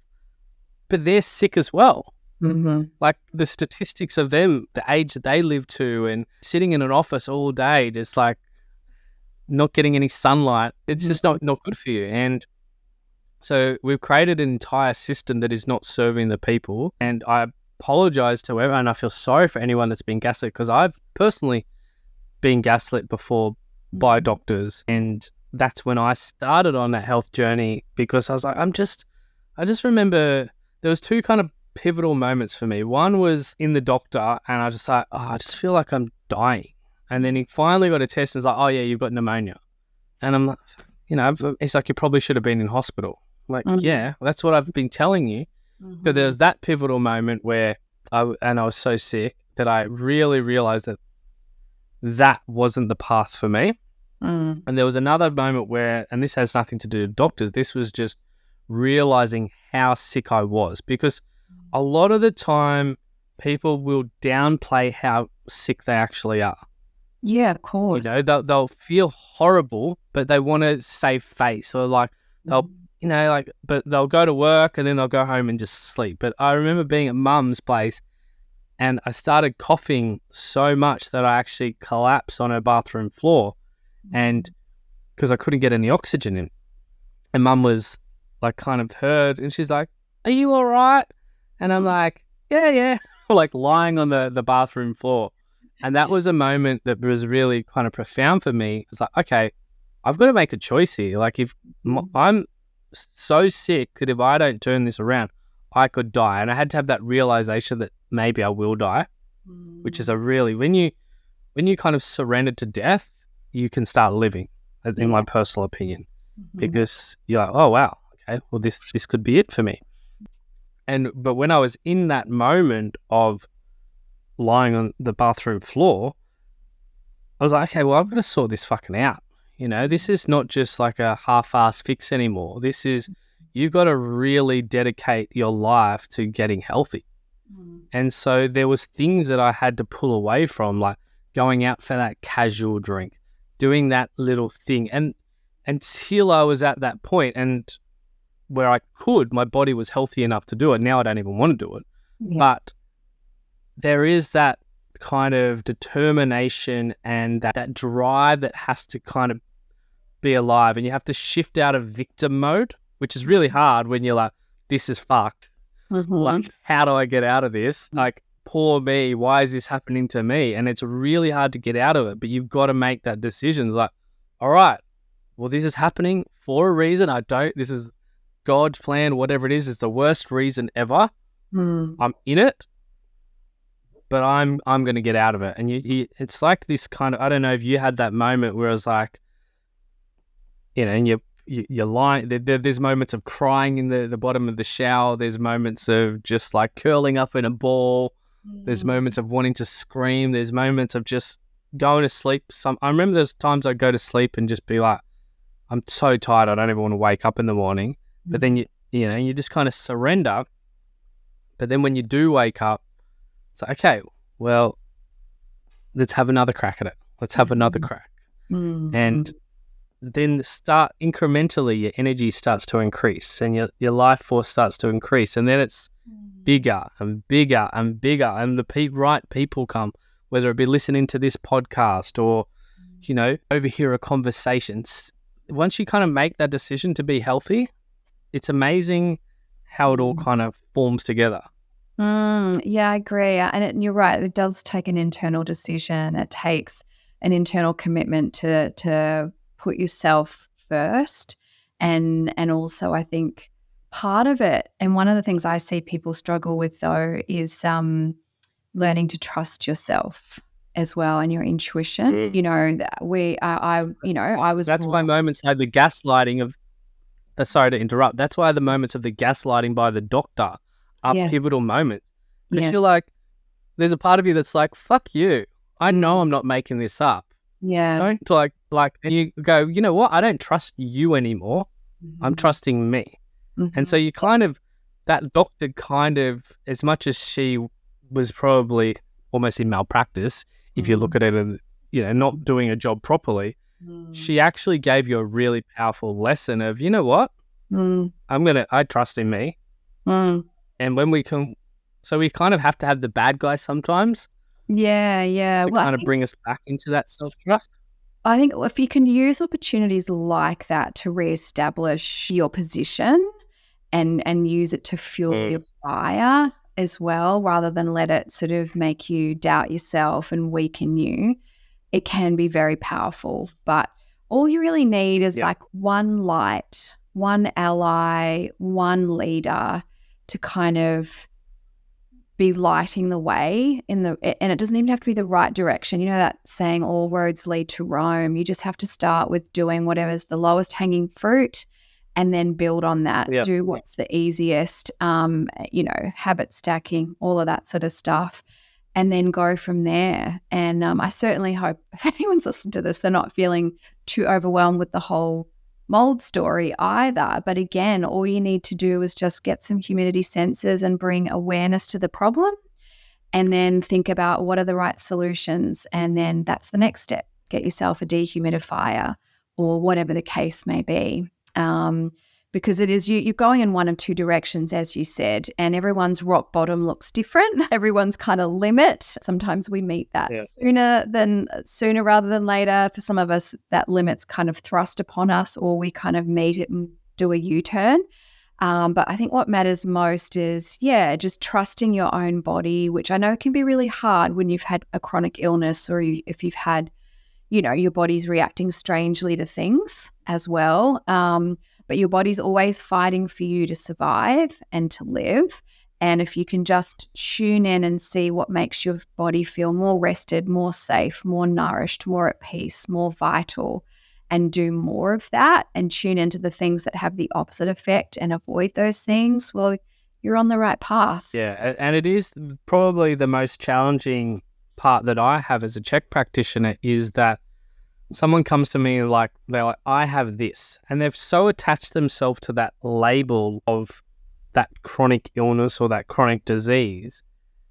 [SPEAKER 2] but they're sick as well. Like, the statistics of them, the age that they live to, and sitting in an office all day, just like not getting any sunlight, it's just not good for you. And so we've created an entire system that is not serving the people. And I apologize to everyone. I feel sorry for anyone that's been gaslit, because I've personally been gaslit before by doctors. And that's when I started on that health journey, because I was like, I just remember there was two kind of pivotal moments for me. One was in the doctor, and I was just like, I just feel like I'm dying. And then he finally got a test and was like, oh yeah, you've got pneumonia. And I'm like, it's like, you probably should have been in hospital. Like, yeah, that's what I've been telling you. But there was that pivotal moment where I was so sick that I really realized that wasn't the path for me. And there was another moment where, and this has nothing to do with doctors, this was just realizing how sick I was, because a lot of the time people will downplay how sick they actually are.
[SPEAKER 1] Yeah, of course.
[SPEAKER 2] They'll feel horrible, but they want to save face, or like they'll, but they'll go to work and then they'll go home and just sleep. But I remember being at mum's place, and I started coughing so much that I actually collapsed on her bathroom floor, and because I couldn't get any oxygen in. And mum was like, kind of heard, and she's like, are you all right? And I'm like, yeah. Like, lying on the bathroom floor. And that was a moment that was really kind of profound for me. It's like, okay, I've got to make a choice here. Like, if I'm so sick that if I don't turn this around, I could die. And I had to have that realization that maybe I will die, which is when you kind of surrender to death, you can start living, in my personal opinion, because you're like, oh, wow, okay, well, this could be it for me. But when I was in that moment of lying on the bathroom floor, I was like, okay, well, I've got to sort this fucking out. This is not just like a half-assed fix anymore. This is, you've got to really dedicate your life to getting healthy. And so there was things that I had to pull away from, like going out for that casual drink, doing that little thing. And until I was at that point, and where I could, my body was healthy enough to do it. Now I don't even want to do it. Yeah. But there is that kind of determination and that drive that has to kind of be alive, and you have to shift out of victim mode, which is really hard when you're like, this is fucked. Like, how do I get out of this? Like, poor me, why is this happening to me? And it's really hard to get out of it, but you've got to make that decision. It's like, all right, well, this is happening for a reason. This is God's plan, whatever it is. It's the worst reason ever. I'm in it, but I'm going to get out of it. And it's like this kind of, I don't know if you had that moment where it's like, and you're lying. There's moments of crying in the bottom of the shower. There's moments of just like curling up in a ball. There's moments of wanting to scream. There's moments of just going to sleep. I remember there's times I'd go to sleep and just be like, I'm so tired, I don't even want to wake up in the morning. But then you just kind of surrender. But then when you do wake up, it's like, okay, well, let's have another crack at it. Let's have another crack. And then start incrementally, your energy starts to increase and your life force starts to increase. And then it's bigger and bigger and bigger. And the right people come, whether it be listening to this podcast or, overhear a conversation. Once you kind of make that decision to be healthy, it's amazing how it all kind of forms together.
[SPEAKER 1] Yeah, I agree. And you're right. It does take an internal decision. It takes an internal commitment to put yourself first. And also, I think part of it, and one of the things I see people struggle with though, is learning to trust yourself as well and your intuition. I was.
[SPEAKER 2] That's why moments had the gaslighting of. Sorry to interrupt. That's why the moments of the gaslighting by the doctor are pivotal moments. Because you're like, there's a part of you that's like, fuck you. I know I'm not making this up.
[SPEAKER 1] Yeah.
[SPEAKER 2] Don't like, and you go, you know what? I don't trust you anymore. I'm trusting me. And so you kind of, that doctor kind of, as much as she was probably almost in malpractice, if you look at it and, not doing a job properly, she actually gave you a really powerful lesson of, you know what? I trust in me. And when we can, so we kind of have to have the bad guy sometimes.
[SPEAKER 1] Yeah.
[SPEAKER 2] To kind of bring us back into that self-trust.
[SPEAKER 1] I think if you can use opportunities like that to reestablish your position and use it to fuel your fire as well, rather than let it sort of make you doubt yourself and weaken you, it can be very powerful. But all you really need is like one light, one ally, one leader to kind of be lighting the way and it doesn't even have to be the right direction. That saying, all roads lead to Rome. You just have to start with doing whatever's the lowest hanging fruit and then build on that. Do what's the easiest, habit stacking, all of that sort of stuff, and then go from there. And I certainly hope if anyone's listened to this, they're not feeling too overwhelmed with the whole mold story either. But again, all you need to do is just get some humidity sensors and bring awareness to the problem, and then think about what are the right solutions. And then that's the next step. Get yourself a dehumidifier or whatever the case may be. Because it is you're going in one of two directions, as you said, and everyone's rock bottom looks different. Everyone's kind of limit. Sometimes we meet that sooner rather than later. For some of us, that limit's kind of thrust upon us, or we kind of meet it and do a U-turn. But I think what matters most is, just trusting your own body, which I know can be really hard when you've had a chronic illness or if you've had, your body's reacting strangely to things as well. But your body's always fighting for you to survive and to live. And if you can just tune in and see what makes your body feel more rested, more safe, more nourished, more at peace, more vital, and do more of that and tune into the things that have the opposite effect and avoid those things, well, you're on the right path.
[SPEAKER 2] Yeah, and it is probably the most challenging part that I have as a Czech practitioner is that someone comes to me and they're like, I have this. And they've so attached themselves to that label of that chronic illness or that chronic disease.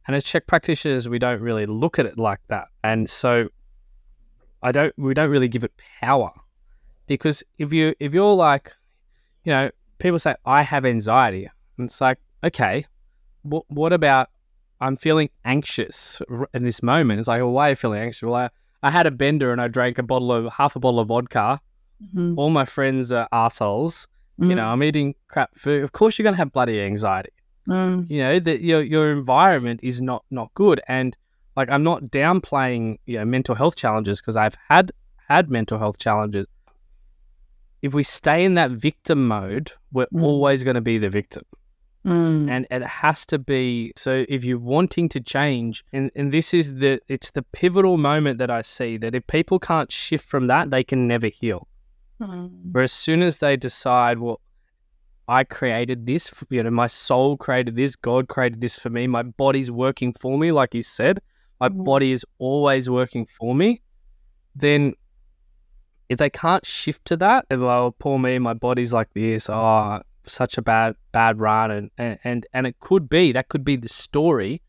[SPEAKER 2] And as Czech practitioners, we don't really look at it like that. And so we don't really give it power. Because if you're like, people say, I have anxiety. And it's like, okay, what about I'm feeling anxious in this moment? It's like, well, why are you feeling anxious? Well, I had a bender and I drank half a bottle of vodka. Mm-hmm. All my friends are assholes. I'm eating crap food. Of course you're going to have bloody anxiety. you know, that your environment is not good. And like, I'm not downplaying, you know, mental health challenges, because I've had mental health challenges. If we stay in that victim mode, we're always going to be the victim. And it has to be, so if you're wanting to change, and this is it's the pivotal moment that I see, that if people can't shift from that, they can never heal. But as soon as they decide, well, I created this, you know, my soul created this, God created this for me, my body's working for me, like you said, my body is always working for me, then if they can't shift to that, well, poor me, my body's like this, such a bad run, and it could be, that could be the story,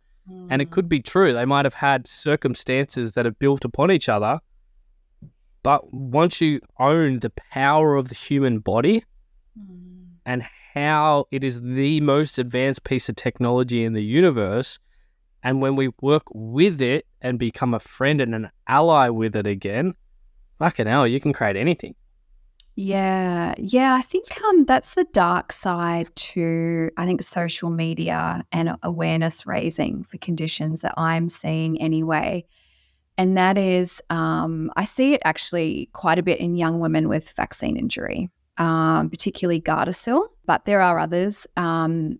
[SPEAKER 2] and it could be true. They might have had circumstances that have built upon each other, but once you own the power of the human body and how it is the most advanced piece of technology in the universe, and when we work with it and become a friend and an ally with it again, fucking hell, you can create anything.
[SPEAKER 1] Yeah. I think that's the dark side to, I think, social media and awareness raising for conditions that I'm seeing anyway. And that is, I see it actually quite a bit in young women with vaccine injury, particularly Gardasil, but there are others. And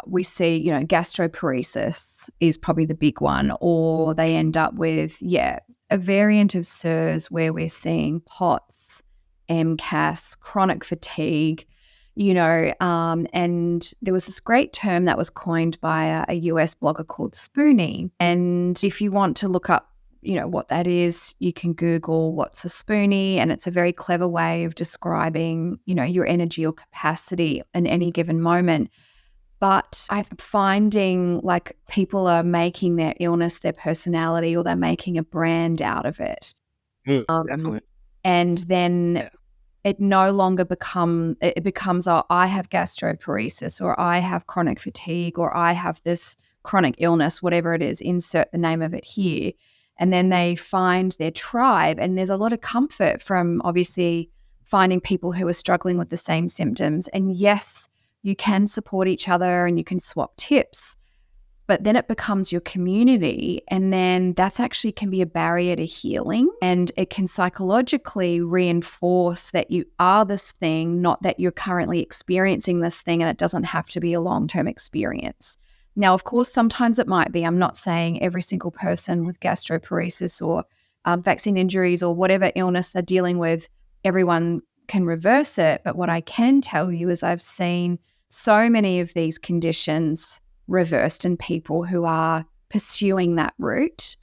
[SPEAKER 1] we see, you know, gastroparesis is probably the big one, or they end up with, a variant of SIRS where we're seeing POTS, MCAS, chronic fatigue, you know, and there was this great term that was coined by a US blogger called Spoonie. And if you want to look up, you know, what that is, you can Google what's a spoonie, and it's a very clever way of describing, you know, your energy or capacity in any given moment. But I'm finding like people are making their illness their personality, or they're making a brand out of it.
[SPEAKER 2] Definitely.
[SPEAKER 1] And then it no longer becomes, oh, I have gastroparesis, or I have chronic fatigue, or I have this chronic illness, whatever it is, insert the name of it here. And then they find their tribe, and there's a lot of comfort from obviously finding people who are struggling with the same symptoms. And yes, you can support each other and you can swap tips, but then it becomes your community, and then that's actually can be a barrier to healing, and it can psychologically reinforce that you are this thing, not that you're currently experiencing this thing, and it doesn't have to be a long-term experience. Now, of course, sometimes it might be. I'm not saying every single person with gastroparesis or vaccine injuries or whatever illness they're dealing with, everyone can reverse it. But what I can tell you is I've seen so many of these conditions reversed in people who are pursuing that route.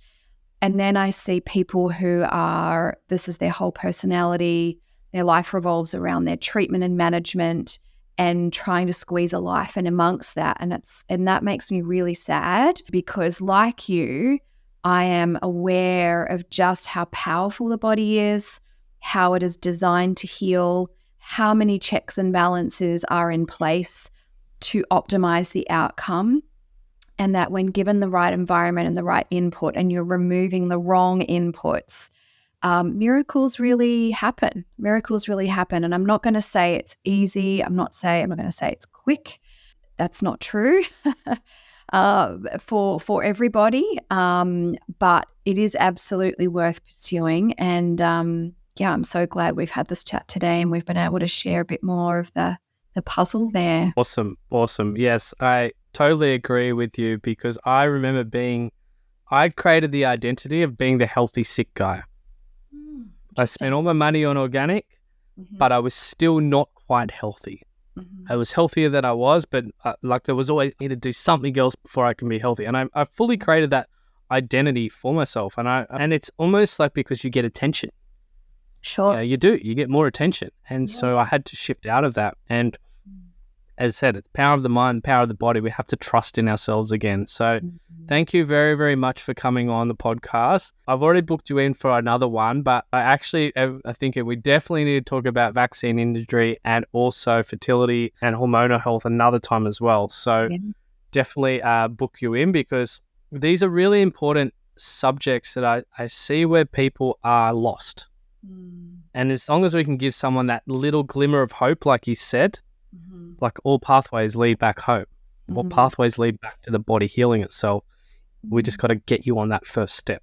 [SPEAKER 1] And then I see people who are, this is their whole personality, their life revolves around their treatment and management and trying to squeeze a life in amongst that. And that makes me really sad, because like you, I am aware of just how powerful the body is, how it is designed to heal, how many checks and balances are in place to optimize the outcome. And that when given the right environment and the right input, and you're removing the wrong inputs, miracles really happen. And I'm not going to say it's easy. I'm not going to say it's quick. That's not true for everybody. But it is absolutely worth pursuing. And I'm so glad we've had this chat today, and we've been able to share a bit more of the puzzle there.
[SPEAKER 2] Awesome. Yes, I totally agree with you, because I remember I created the identity of being the healthy sick guy. I spent all my money on organic, but I was still not quite healthy. I was healthier than I was, but there was always need to do something else before I can be healthy. And I fully created that identity for myself. And it's almost like because you get attention.
[SPEAKER 1] Sure.
[SPEAKER 2] You do. You get more attention. And so I had to shift out of that. And as I said, it's power of the mind, power of the body. We have to trust in ourselves again. So thank you very, very much for coming on the podcast. I've already booked you in for another one, but I think we definitely need to talk about vaccine injury and also fertility and hormonal health another time as well. So definitely book you in, because these are really important subjects that I see where people are lost. And as long as we can give someone that little glimmer of hope, like you said, like all pathways lead back home. what pathways lead back to the body healing itself. We just got to get you on that first step.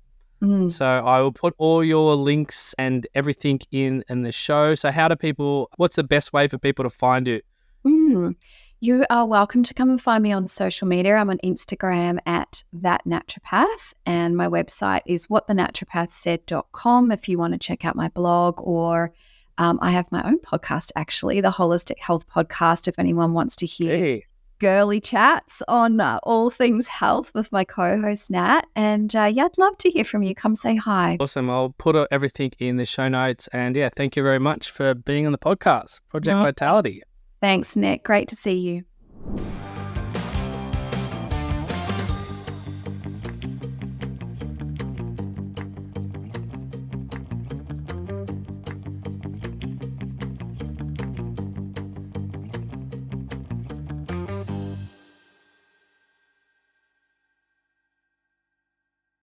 [SPEAKER 2] So I will put all your links and everything in the show. So what's the best way for people to find you?
[SPEAKER 1] You are welcome to come and find me on social media. I'm on Instagram at @thatnaturopath, and my website is whatthenaturopathsaid.com if you want to check out my blog, or I have my own podcast, actually, the Holistic Health Podcast, if anyone wants to hear girly chats on all things health with my co-host Nat. And I'd love to hear from you. Come say hi.
[SPEAKER 2] Awesome. I'll put everything in the show notes. And thank you very much for being on the podcast, Project Vitality.
[SPEAKER 1] Thanks, Nick. Great to see you.